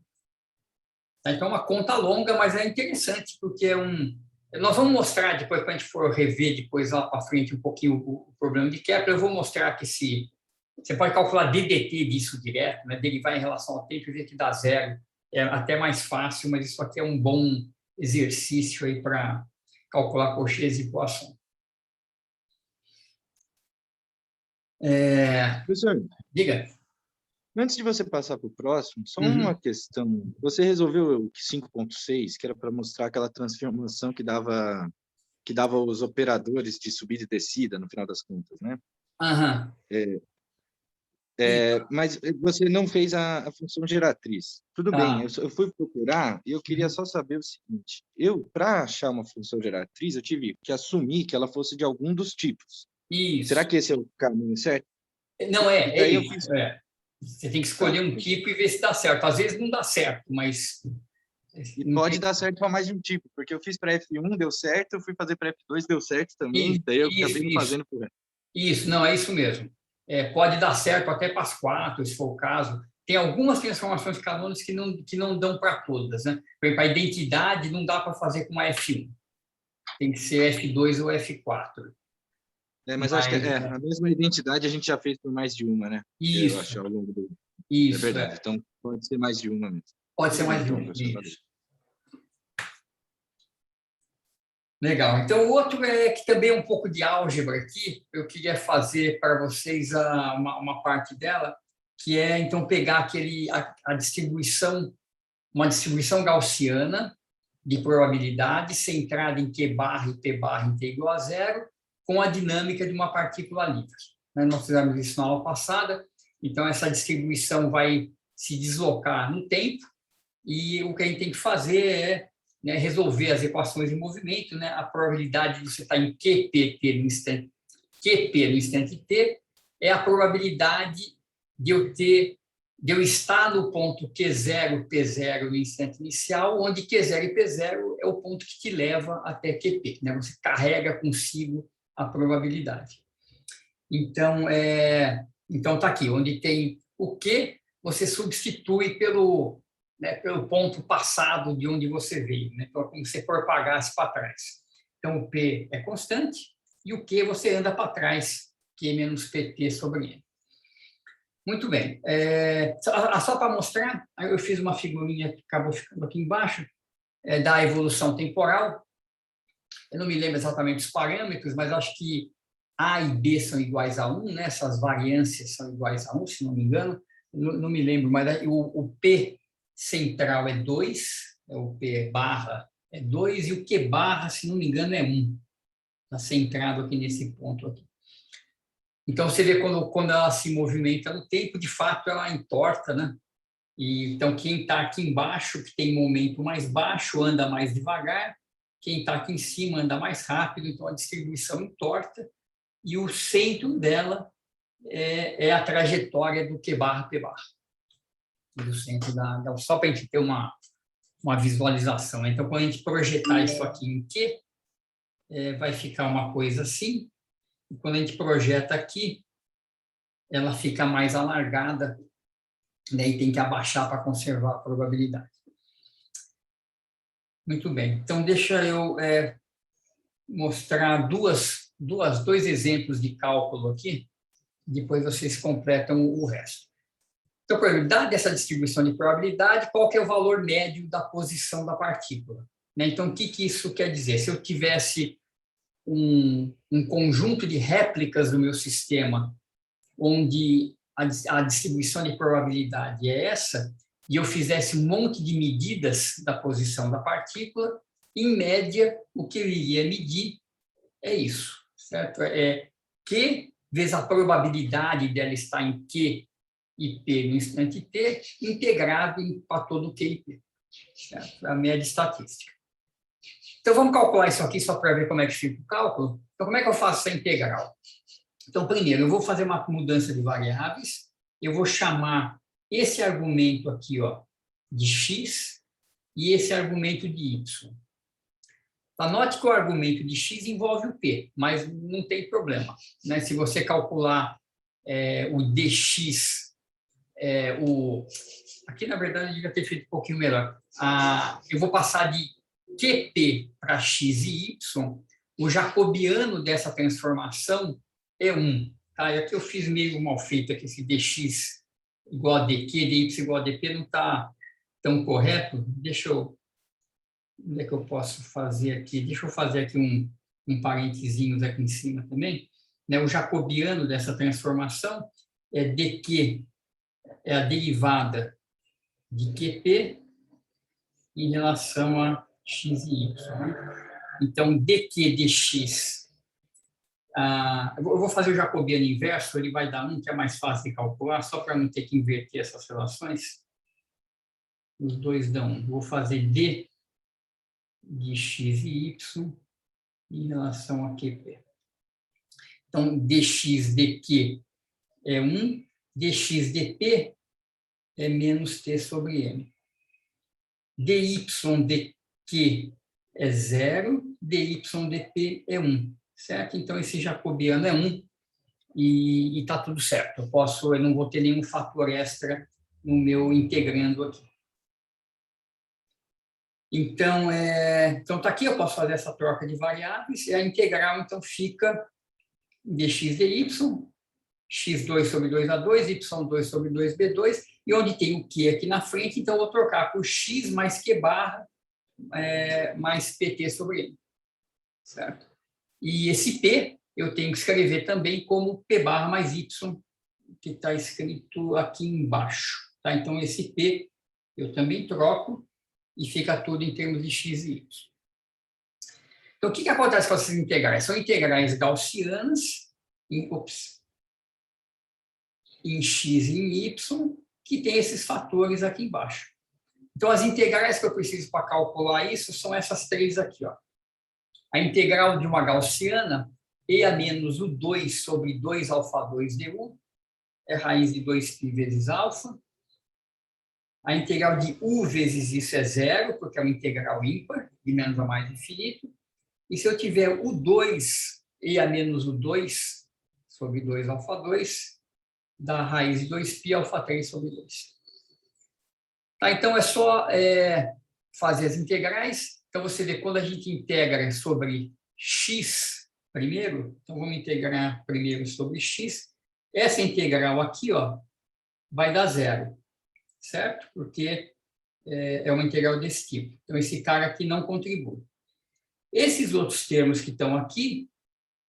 Então, é uma conta longa, mas é interessante, porque nós vamos mostrar depois, quando a gente for rever depois lá para frente um pouquinho o problema de Kepler, eu vou mostrar que você pode calcular DDT disso direto, né? Derivar em relação ao tempo e ver que dá 0. É até mais fácil, mas isso aqui é um bom exercício aí para calcular Cauchy de Poisson. Professor, diga. Antes de você passar para o próximo, só uma questão. Você resolveu o 5.6, que era para mostrar aquela transformação que dava os operadores de subida e descida, no final das contas, né? Mas você não fez a função geratriz. Tudo bem, eu fui procurar e eu queria só saber o seguinte. Para achar uma função geratriz, eu tive que assumir que ela fosse de algum dos tipos. Isso. Será que esse é o caminho certo? Não, Você tem que escolher um tipo e ver se dá certo. Às vezes não dá certo, mas E pode dar certo para mais de um tipo, porque eu fiz para F1, deu certo, eu fui fazer para F2, deu certo também, daí eu acabei não fazendo por resto. Isso, não, é isso mesmo. Pode dar certo até para as 4, se for o caso. Tem algumas transformações canônicas que não dão para todas, né? Por exemplo, a identidade não dá para fazer com a F1. Tem que ser F2 ou F4. Mas acho que a mesma identidade a gente já fez por mais de uma, né? Isso. Eu acho ao longo do... Isso. É verdade, então pode ser mais de uma mesmo. Pode ser mais de uma, isso. Legal. Então, o outro que também é um pouco de álgebra aqui, eu queria fazer para vocês uma parte dela, que é, então, pegar a distribuição, uma distribuição gaussiana de probabilidade centrada em Q barra e P barra em T igual a zero, com a dinâmica de uma partícula livre. Nós fizemos isso na aula passada, então essa distribuição vai se deslocar no tempo, e o que a gente tem que fazer é, né, resolver as equações de movimento, né, a probabilidade de você estar em QP no instante t é a probabilidade de eu estar no ponto Q0, P0 no instante inicial, onde Q0 e P0 é o ponto que te leva até QP, né? Você carrega consigo a probabilidade. Então, tá aqui, onde tem o Q, você substitui pelo ponto passado de onde você veio, né? Então, como se você propagasse para trás. Então, o P é constante e o Q você anda para trás, Q menos PT sobre N. Muito bem. Só para mostrar, eu fiz uma figurinha que acabou ficando aqui embaixo, da evolução temporal. Eu não me lembro exatamente os parâmetros, mas acho que A e B são iguais a 1, né? Essas variâncias são iguais a 1, se não me engano. Não me lembro, mas o P central é 2, o P barra é 2, e o Q barra, se não me engano, é 1. Está centrado aqui nesse ponto aqui. Então, você vê quando ela se movimenta no tempo, de fato, ela entorta, né? Então, quem está aqui embaixo, que tem momento mais baixo, anda mais devagar. Quem está aqui em cima anda mais rápido, então a distribuição entorta. E o centro dela é a trajetória do Q barra P barra. Do centro só para a gente ter uma visualização. Então, quando a gente projetar isso aqui em Q, vai ficar uma coisa assim. E quando a gente projeta aqui, ela fica mais alargada, né, e tem que abaixar para conservar a probabilidade. Muito bem. Então, deixa eu mostrar dois exemplos de cálculo aqui, depois vocês completam o resto. Então, por exemplo, dada essa distribuição de probabilidade, qual que é o valor médio da posição da partícula? Né? Então, o que isso quer dizer? Se eu tivesse um conjunto de réplicas do meu sistema, onde a distribuição de probabilidade é essa, e eu fizesse um monte de medidas da posição da partícula, em média, o que eu iria medir é isso, certo? Q vezes a probabilidade dela estar em Q e P no instante T, integrado para todo o Q e P, certo? A média estatística. Então, vamos calcular isso aqui só para ver como é que fica o cálculo. Então, como é que eu faço essa integral? Então, primeiro, eu vou fazer uma mudança de variáveis, eu vou chamar esse argumento aqui, de x, e esse argumento de y. Note que o argumento de x envolve o p, mas não tem problema, né? Se você calcular o dx, aqui, na verdade, eu devia ter feito um pouquinho melhor. Eu vou passar de qp para x e y, o jacobiano dessa transformação é 1. Tá? E aqui eu fiz meio mal feito, aqui, esse dx igual a dq, dy igual a dp não está tão correto. Deixa eu... Onde é que eu posso fazer aqui? Deixa eu fazer aqui um parentezinhos aqui em cima também. Né? O jacobiano dessa transformação é dq, é a derivada de qp em relação a x e y. Né? Então, dq dx... eu vou fazer o jacobiano inverso, ele vai dar 1, que é mais fácil de calcular, só para não ter que inverter essas relações. Os dois dão 1. Vou fazer d de x e y em relação a qp. Então, dx dq é 1, dx dp é menos t sobre m. dy dq é 0, dy dp é 1, certo? Então, esse jacobiano é 1 e está tudo certo. Eu não vou ter nenhum fator extra no meu integrando aqui. Então, tá aqui, eu posso fazer essa troca de variáveis, e a integral, então, fica dx dy, x2 sobre 2a2, y2 sobre 2b2, e onde tem o q aqui na frente, então, eu vou trocar por x mais q barra mais pt sobre n, certo? E esse p, eu tenho que escrever também como p barra mais y, que está escrito aqui embaixo, tá? Então, esse p eu também troco, e fica tudo em termos de x e y. Então, o que acontece com essas integrais? São integrais gaussianas em x e em y, que tem esses fatores aqui embaixo. Então, as integrais que eu preciso para calcular isso são essas três aqui, ó. A integral de uma gaussiana, e a menos o 2 sobre 2 alfa 2 du, é raiz de 2π vezes alfa. A integral de u vezes isso é 0, porque é uma integral ímpar, de menos a mais infinito. E se eu tiver o 2 e a menos o 2 sobre 2 alfa 2, dá raiz de 2π alfa 3 sobre 2. Tá, então, é só fazer as integrais. Então, você vê, quando a gente integra sobre x primeiro, então vamos integrar primeiro sobre x, essa integral aqui, ó, vai dar 0. Certo? Porque é uma integral desse tipo. Então, esse cara aqui não contribui. Esses outros termos que estão aqui,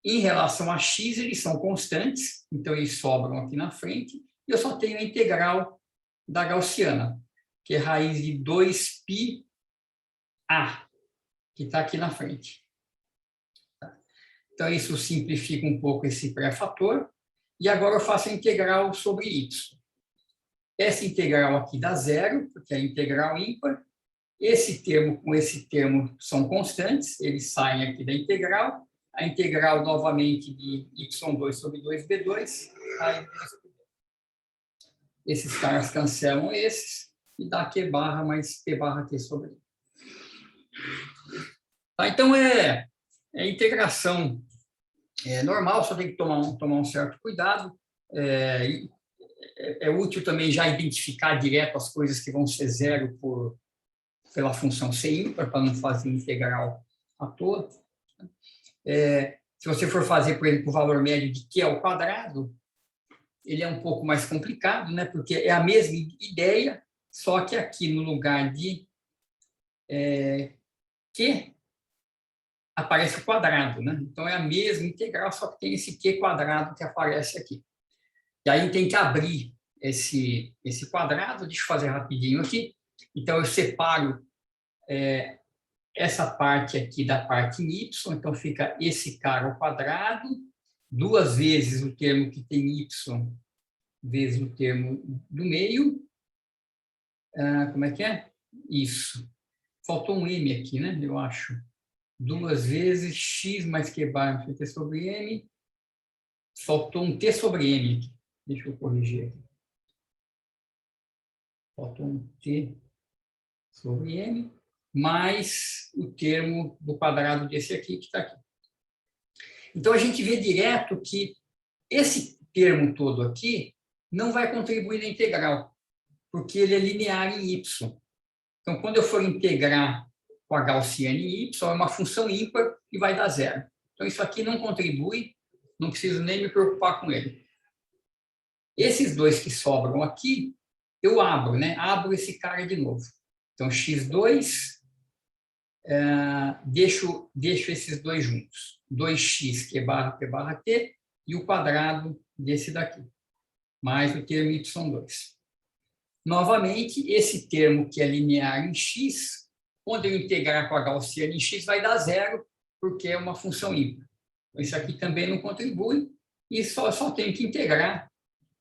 em relação a x, eles são constantes, então eles sobram aqui na frente, e eu só tenho a integral da gaussiana, que é raiz de 2πa, que está aqui na frente. Então, isso simplifica um pouco esse pré-fator, e agora eu faço a integral sobre y. Essa integral aqui dá 0, porque é a integral ímpar. Esse termo com esse termo são constantes, eles saem aqui da integral. A integral, novamente, de y2 sobre 2b2. Esses caras cancelam esses, e dá q barra mais p barra t sobre i. Tá, então, integração normal, só tem que tomar um certo cuidado. É útil também já identificar direto as coisas que vão ser 0 pela função ser ímpar, para não fazer integral à toa. Se você for fazer, por exemplo, o valor médio de q ao quadrado, ele é um pouco mais complicado, né? Porque é a mesma ideia, só que aqui no lugar de q, aparece o quadrado, né? Então, é a mesma integral, só que tem esse q quadrado que aparece aqui. E aí tem que abrir esse quadrado, deixa eu fazer rapidinho aqui. Então, eu separo essa parte aqui da parte em y, então fica esse cara ao quadrado, 2 vezes o termo que tem y, vezes o termo do meio. Como é que é? Isso. Faltou um m aqui, né? Eu acho. 2 vezes x mais q barra t sobre m. Faltou um t sobre m aqui. Deixa eu corrigir aqui. Faltou um t sobre m, mais o termo do quadrado desse aqui, que está aqui. Então, a gente vê direto que esse termo todo aqui não vai contribuir na integral, porque ele é linear em y. Então, quando eu for integrar com a gaussiana em y, é uma função ímpar e vai dar 0. Então, isso aqui não contribui, não preciso nem me preocupar com ele. Esses dois que sobram aqui, eu abro, né? Abro esse cara de novo. Então, x2, deixo esses dois juntos. 2x, q barra p barra t, e o quadrado desse daqui, mais o termo y2. Novamente, esse termo que é linear em x, quando eu integrar com a gaussiana em x, vai dar 0, porque é uma função ímpar. Então, isso aqui também não contribui, e só tenho que integrar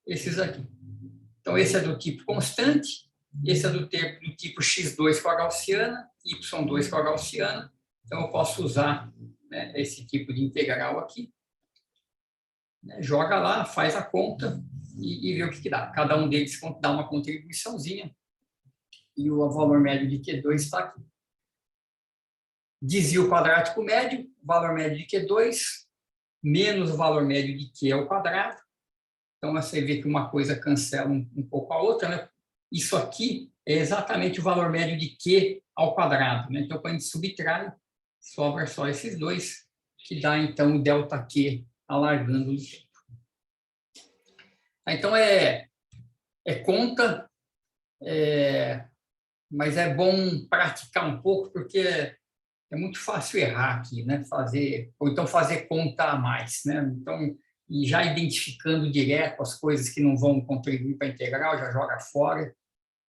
esses aqui. Então, esse é do tipo constante, esse é do tipo x2 com a gaussiana, y2 com a gaussiana. Então, eu posso usar, né, esse tipo de integral aqui. Né, joga lá, faz a conta e vê o que dá. Cada um deles dá uma contribuiçãozinha. e o valor médio de Q2 está aqui. Desvio quadrático médio, valor médio de Q2, menos o valor médio de Q ao quadrado. Então, você vê que uma coisa cancela um pouco a outra, né? Isso aqui é exatamente o valor médio de Q ao quadrado, né? Então, quando a gente subtrai, sobra só esses dois, que dá, então, o ΔQ alargando o tempo. Então, é conta, mas é bom praticar um pouco, porque é muito fácil errar aqui, né? Ou então fazer conta a mais, né? Então, e já identificando direto as coisas que não vão contribuir para a integral, já joga fora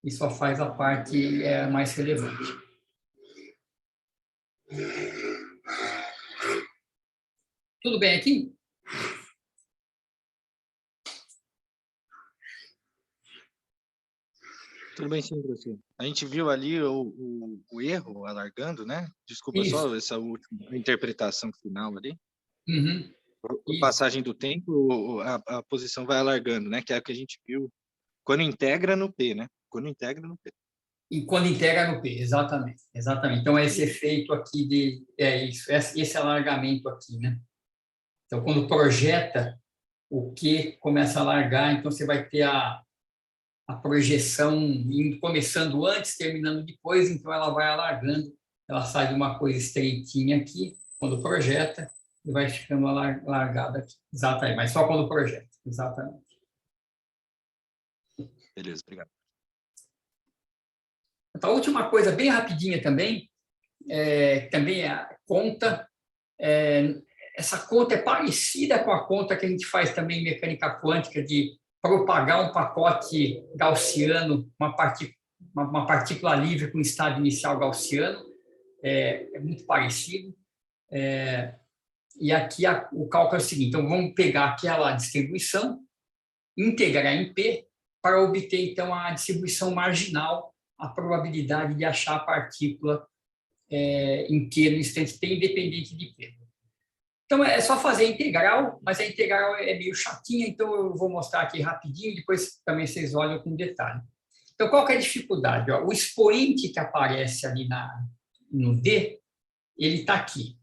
e só faz a parte mais relevante. Tudo bem aqui? Tudo bem, sim, professor. A gente viu ali o erro alargando, né? Desculpa, Isso. só essa última interpretação final ali. Uhum. Com a passagem do tempo, a posição vai alargando, né? Que é o que a gente viu quando integra no P, né? Quando integra no P. E quando integra no P, exatamente. Exatamente. Então, esse efeito aqui esse alargamento aqui, né? Então, quando projeta, o Q começa a alargar, então você vai ter a projeção começando antes, terminando depois, então ela vai alargando, ela sai de uma coisa estreitinha aqui, quando projeta, e vai ficando alargada aqui. Exatamente, mas só quando projeta, exatamente. Beleza, obrigado. Então, a última coisa, bem rapidinha também é a conta. Essa conta é parecida com a conta que a gente faz também em mecânica quântica de propagar um pacote gaussiano, uma partícula livre com estado inicial gaussiano, é muito parecido. E aqui o cálculo é o seguinte, então vamos pegar aquela distribuição, integrar em P, para obter, então, a distribuição marginal, a probabilidade de achar a partícula em Q no instante T, independente de P. Então, é só fazer a integral, mas a integral é meio chatinha, então eu vou mostrar aqui rapidinho, depois também vocês olham com detalhe. Então, qual que é a dificuldade? O expoente que aparece ali no D, ele está aqui.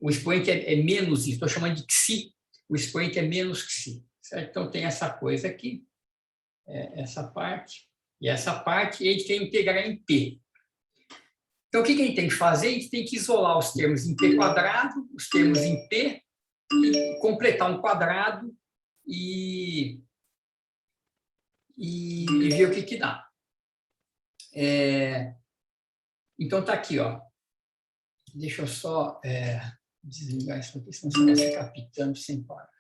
O expoente é menos isso, estou chamando de xi, o expoente é menos xi. Certo? Então, tem essa coisa aqui, essa parte, e essa parte, e a gente quer integrar em P. Então, o que a gente tem que fazer? A gente tem que isolar os termos em P quadrado, os termos em P, e completar um quadrado e ver o que dá. Então, está aqui, ó. Deixa eu só desligar isso aqui, senão você vai ficar pitando sem parar.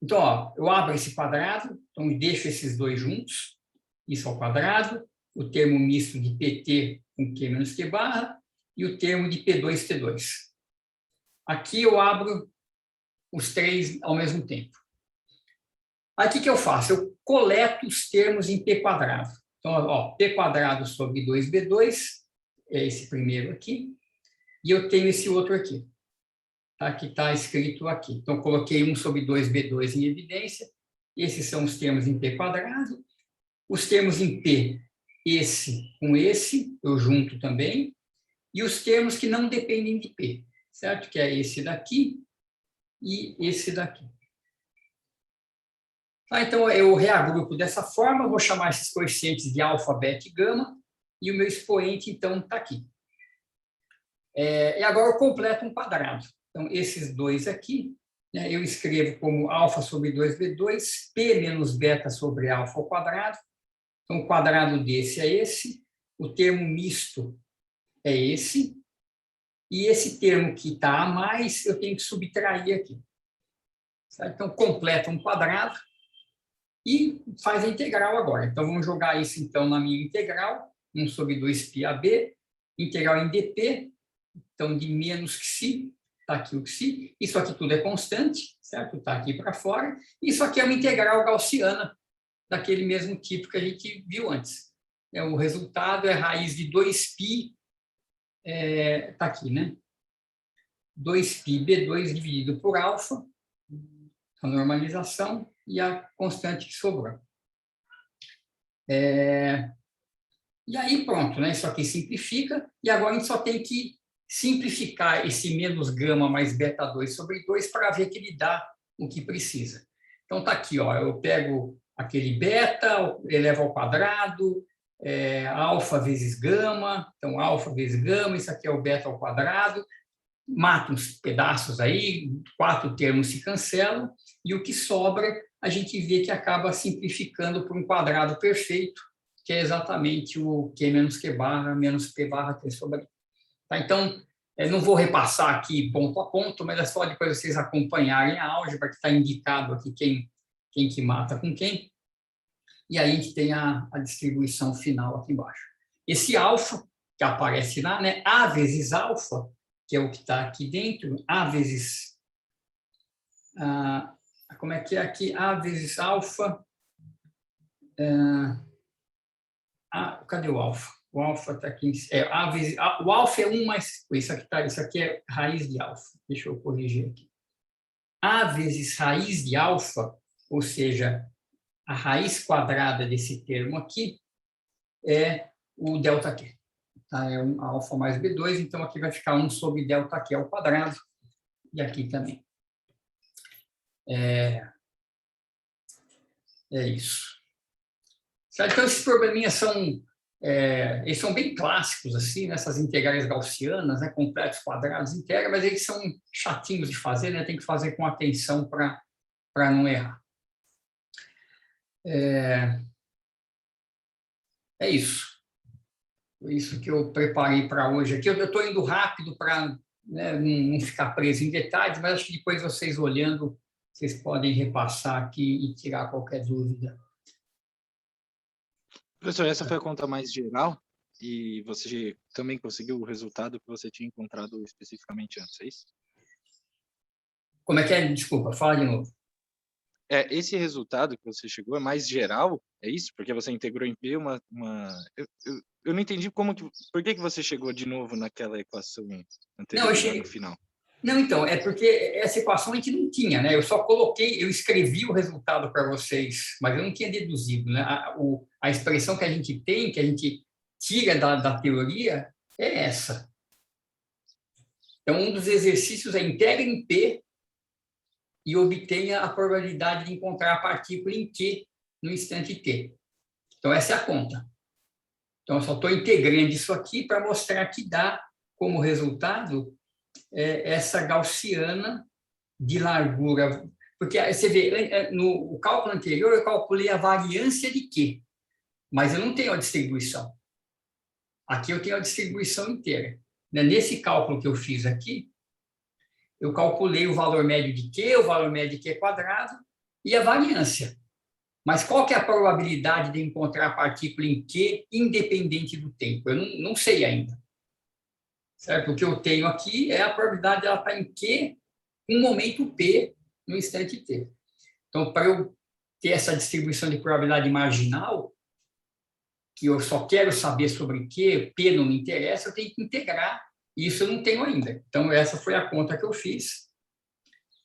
Então, ó, eu abro esse quadrado, então eu deixo esses dois juntos, isso ao quadrado, o termo misto de PT com Q menos Q barra e o termo de P2, T2. Aqui eu abro os três ao mesmo tempo. Aí, o que eu faço? Eu coleto os termos em P quadrado. Então, ó, P quadrado sobre 2B2, é esse primeiro aqui, e eu tenho esse outro aqui, tá? Que está escrito aqui. Então, eu coloquei 1 sobre 2B2 em evidência, esses são os termos em P quadrado. Os termos em P, esse com esse, eu junto também, e os termos que não dependem de P, certo? Que é esse daqui e esse daqui. Então, eu reagrupo dessa forma, vou chamar esses coeficientes de alfa, beta e gama, e o meu expoente, então, está aqui. E agora eu completo um quadrado. Então, esses dois aqui, né, eu escrevo como alfa sobre 2B2, P menos beta sobre alfa ao quadrado. Então, o quadrado desse é esse, o termo misto é esse, e esse termo que está a mais, eu tenho que subtrair aqui. Certo? Então, completa um quadrado, e faz a integral agora. Então, vamos jogar isso, então, na minha integral, 1 sobre 2πab, integral em dp, então, de menos xi, está aqui o xi, isso aqui tudo é constante, certo? Está aqui para fora, isso aqui é uma integral gaussiana, daquele mesmo tipo que a gente viu antes. O resultado é raiz de 2π, está aqui, né? 2πb2 dividido por alfa, a normalização, e a constante que sobrou. E aí pronto, né? Isso aqui simplifica, e agora a gente só tem que simplificar esse menos gama mais beta 2 sobre 2 para ver que ele dá o que precisa. Então tá aqui, ó, eu pego aquele beta, elevo ao quadrado, alfa vezes gama, então alfa vezes gama, isso aqui é o beta ao quadrado, mato uns pedaços aí, 4 termos se cancelam, e o que sobra a gente vê que acaba simplificando por um quadrado perfeito, que é exatamente o Q menos Q barra menos P barra T sobre I. Tá? Então, não vou repassar aqui ponto a ponto, mas é só depois vocês acompanharem a álgebra, que está indicado aqui quem que mata com quem, e aí a gente tem a distribuição final aqui embaixo. Esse alfa, que aparece lá, né, A vezes alfa, que é o que está aqui dentro, A vezes... como é que é aqui? A vezes alfa... cadê o alfa? O alfa está aqui. A vezes, o alfa é 1 mais... Isso aqui é raiz de alfa. Deixa eu corrigir aqui. A vezes raiz de alfa, ou seja, a raiz quadrada desse termo aqui, é o ΔQ. Tá? É um alfa mais B2, então aqui vai ficar 1 sobre ΔQ ao quadrado, e aqui também. É isso. Então, esses probleminhas eles são bem clássicos, assim, nessas integrais gaussianas, né, completos, quadrados, integrais, mas eles são chatinhos de fazer, né, tem que fazer com atenção para não errar. É isso. É isso que eu preparei para hoje aqui. Eu estou indo rápido para, né, não ficar preso em detalhes, mas acho que depois vocês olhando, vocês podem repassar aqui e tirar qualquer dúvida. Professor, essa foi a conta mais geral e você também conseguiu o resultado que você tinha encontrado especificamente antes, é isso? Como é que é? Desculpa, fala de novo. Esse resultado que você chegou é mais geral, é isso? Porque você integrou em P Eu não entendi por que você chegou de novo naquela equação anterior, no final. Não, então, é porque essa equação a gente não tinha, né? Eu só coloquei, eu escrevi o resultado para vocês, mas eu não tinha deduzido, né? A expressão que a gente tem, que a gente tira da teoria, é essa. Então, um dos exercícios é integre em P e obtenha a probabilidade de encontrar a partícula em Q no instante T. Então, essa é a conta. Então, eu só estou integrando isso aqui para mostrar que dá como resultado essa gaussiana de largura. Porque você vê, no cálculo anterior, eu calculei a variância de Q, mas eu não tenho a distribuição. Aqui eu tenho a distribuição inteira. Nesse cálculo que eu fiz aqui, eu calculei o valor médio de Q, o valor médio de Q quadrado e a variância. Mas qual que é a probabilidade de encontrar a partícula em Q independente do tempo? Eu não sei ainda. Certo? O que eu tenho aqui é a probabilidade de ela estar em Q um momento P no instante T. Então, para eu ter essa distribuição de probabilidade marginal, que eu só quero saber sobre Q, P não me interessa, eu tenho que integrar, e isso eu não tenho ainda. Então, essa foi a conta que eu fiz.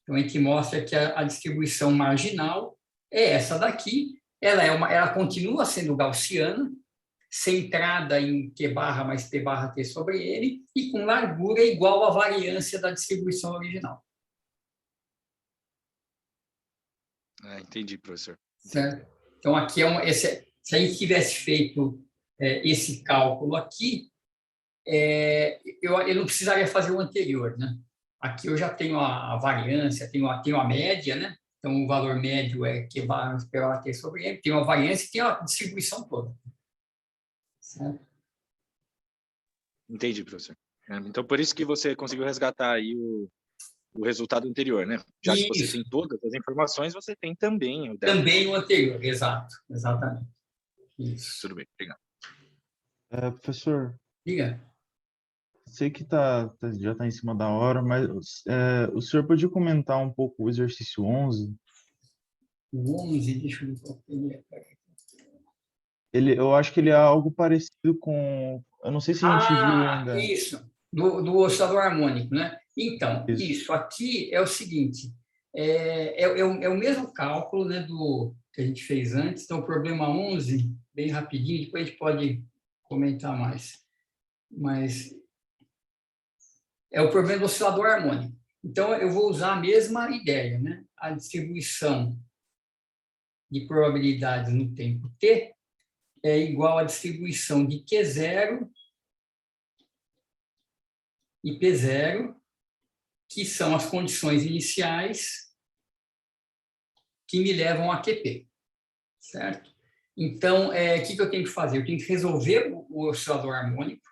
Então, a gente mostra que a distribuição marginal é essa daqui, ela continua sendo gaussiana, centrada em Q barra mais P barra T sobre N, e com largura igual à variância da distribuição original. Entendi, professor. Certo? Então, aqui se a gente tivesse feito esse cálculo aqui, eu não precisaria fazer o anterior, né? Aqui eu já tenho a variância, tenho a média, né? Então, o valor médio é Q barra P barra T sobre M, tem uma variância e tem a distribuição toda. Certo? Entendi, professor. Então, por isso que você conseguiu resgatar aí o resultado anterior, né? Já que você tem todas as informações, você tem também o dela. Também o anterior, exatamente. Isso. Tudo bem, obrigado. Professor, Diga. sei que já está em cima da hora, mas o senhor podia comentar um pouco o exercício 11? O 11, deixa eu ver. Eu acho que ele é algo parecido com... Eu não sei se a gente viu ainda. Isso, do oscilador harmônico, né? Então, isso aqui é o seguinte, é o mesmo cálculo, né, que a gente fez antes. Então, o problema 11, bem rapidinho, depois a gente pode comentar mais. Mas é o problema do oscilador harmônico. Então, eu vou usar a mesma ideia, né? A distribuição de probabilidades no tempo t é igual à distribuição de Q0 e P0, que são as condições iniciais que me levam a QP, certo? Então, o que eu tenho que fazer? Eu tenho que resolver o oscilador harmônico.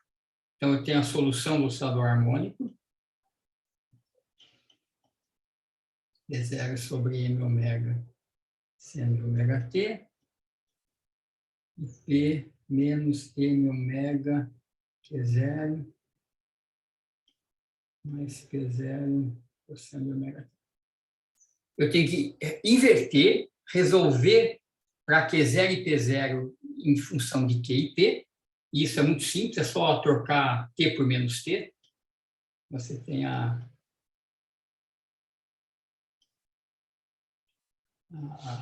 Então, eu tenho a solução do oscilador harmônico. D0 sobre M ômega seno de ômega t. E P menos M ômega Q0 mais P0 cosseno de ômega t. Eu tenho que inverter, resolver para Q0 e P0 em função de Q e P. Isso é muito simples, é só trocar T por menos T. Você tem a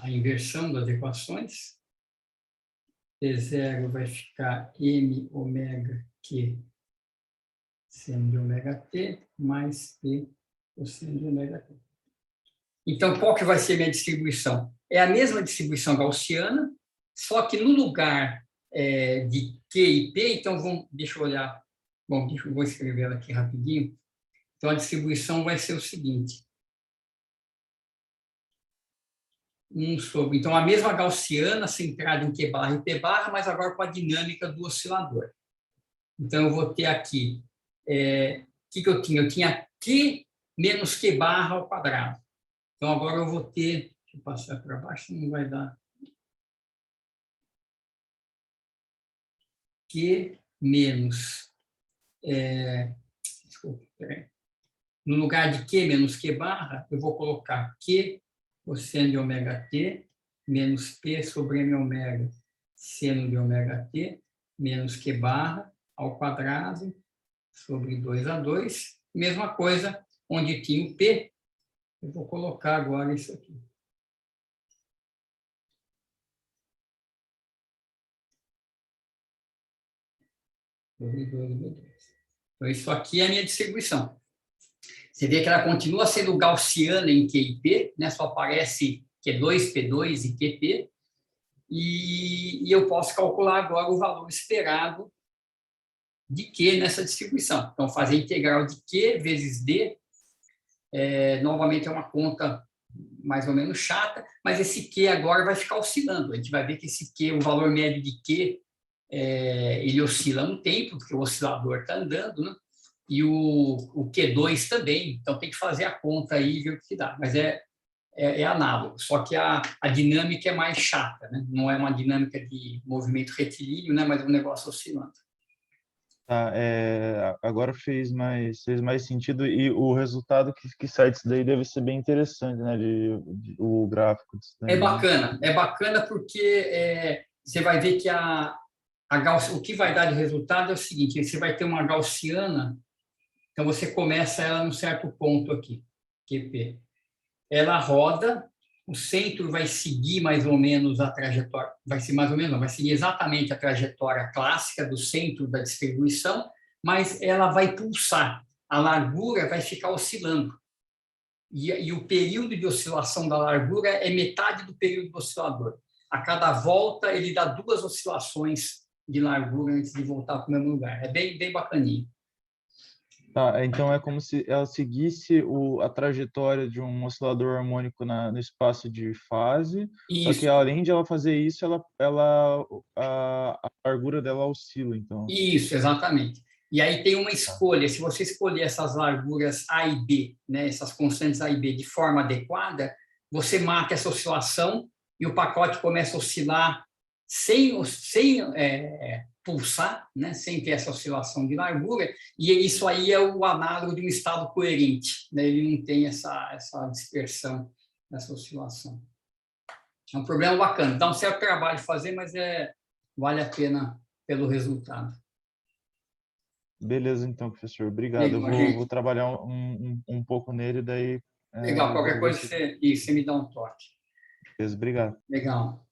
inversão das equações. P0 vai ficar M ômega Q seno de ômega t mais P cosseno de ômega t. Então, qual que vai ser a minha distribuição? É a mesma distribuição gaussiana, só que no lugar de Q e P, então, deixa eu olhar, bom, eu vou escrever ela aqui rapidinho. Então, a distribuição vai ser o seguinte. Então, a mesma gaussiana centrada em Q barra e P barra, mas agora com a dinâmica do oscilador. Então, eu vou ter aqui, o que eu tinha? Eu tinha Q menos Q barra ao quadrado. Então, agora eu vou ter, deixa eu passar para baixo, não vai dar. Q menos, desculpa, peraí. No lugar de Q menos Q barra, eu vou colocar Q cosseno de ômega t menos P sobre M ômega seno de ômega t menos Q barra ao quadrado sobre 2/2. Mesma coisa, onde tinha o P, eu vou colocar agora isso aqui. Sobre 2/2. Então, isso aqui é a minha distribuição. Você vê que ela continua sendo gaussiana em Q e P, né? Só aparece Q2, P2 e QP. E eu posso calcular agora o valor esperado de Q nessa distribuição. Então, fazer a integral de Q vezes D, novamente é uma conta mais ou menos chata, mas esse Q agora vai ficar oscilando. A gente vai ver que esse Q, o valor médio de Q, ele oscila no tempo, porque o oscilador está andando, né? E o Q2 também, então tem que fazer a conta aí e ver o que dá. Mas é análogo, só que a dinâmica é mais chata, né? Não é uma dinâmica de movimento retilíneo, né? Mas um negócio oscilando. Tá, agora fez mais sentido, e o resultado que sai disso daí deve ser bem interessante, né? O gráfico disso daí. É bacana porque você vai ver que o que vai dar de resultado é o seguinte: você vai ter uma gaussiana, então você começa ela num certo ponto aqui, QP. Ela roda, o centro vai seguir mais ou menos a trajetória, vai seguir exatamente a trajetória clássica do centro da distribuição, mas ela vai pulsar, a largura vai ficar oscilando. E o período de oscilação da largura é metade do período do oscilador. A cada volta, ele dá 2 oscilações de largura antes de voltar para o mesmo lugar. É bem, bem bacaninho. Tá, então é como se ela seguisse a trajetória de um oscilador harmônico no espaço de fase, Isso. Só que além de ela fazer isso, a largura dela oscila, então. Isso, exatamente. E aí tem uma escolha, se você escolher essas larguras A e B, né, essas constantes A e B de forma adequada, você mata essa oscilação e o pacote começa a oscilar sem pulsar, né, sem ter essa oscilação de largura, e isso aí é o análogo de um estado coerente, né, ele não tem essa dispersão, essa oscilação. É um problema bacana, dá um certo trabalho fazer, mas vale a pena pelo resultado. Beleza, então, professor. Obrigado. Legal, Eu vou trabalhar um pouco nele, daí... Legal, qualquer coisa você me dá um toque. Beleza, obrigado. Legal.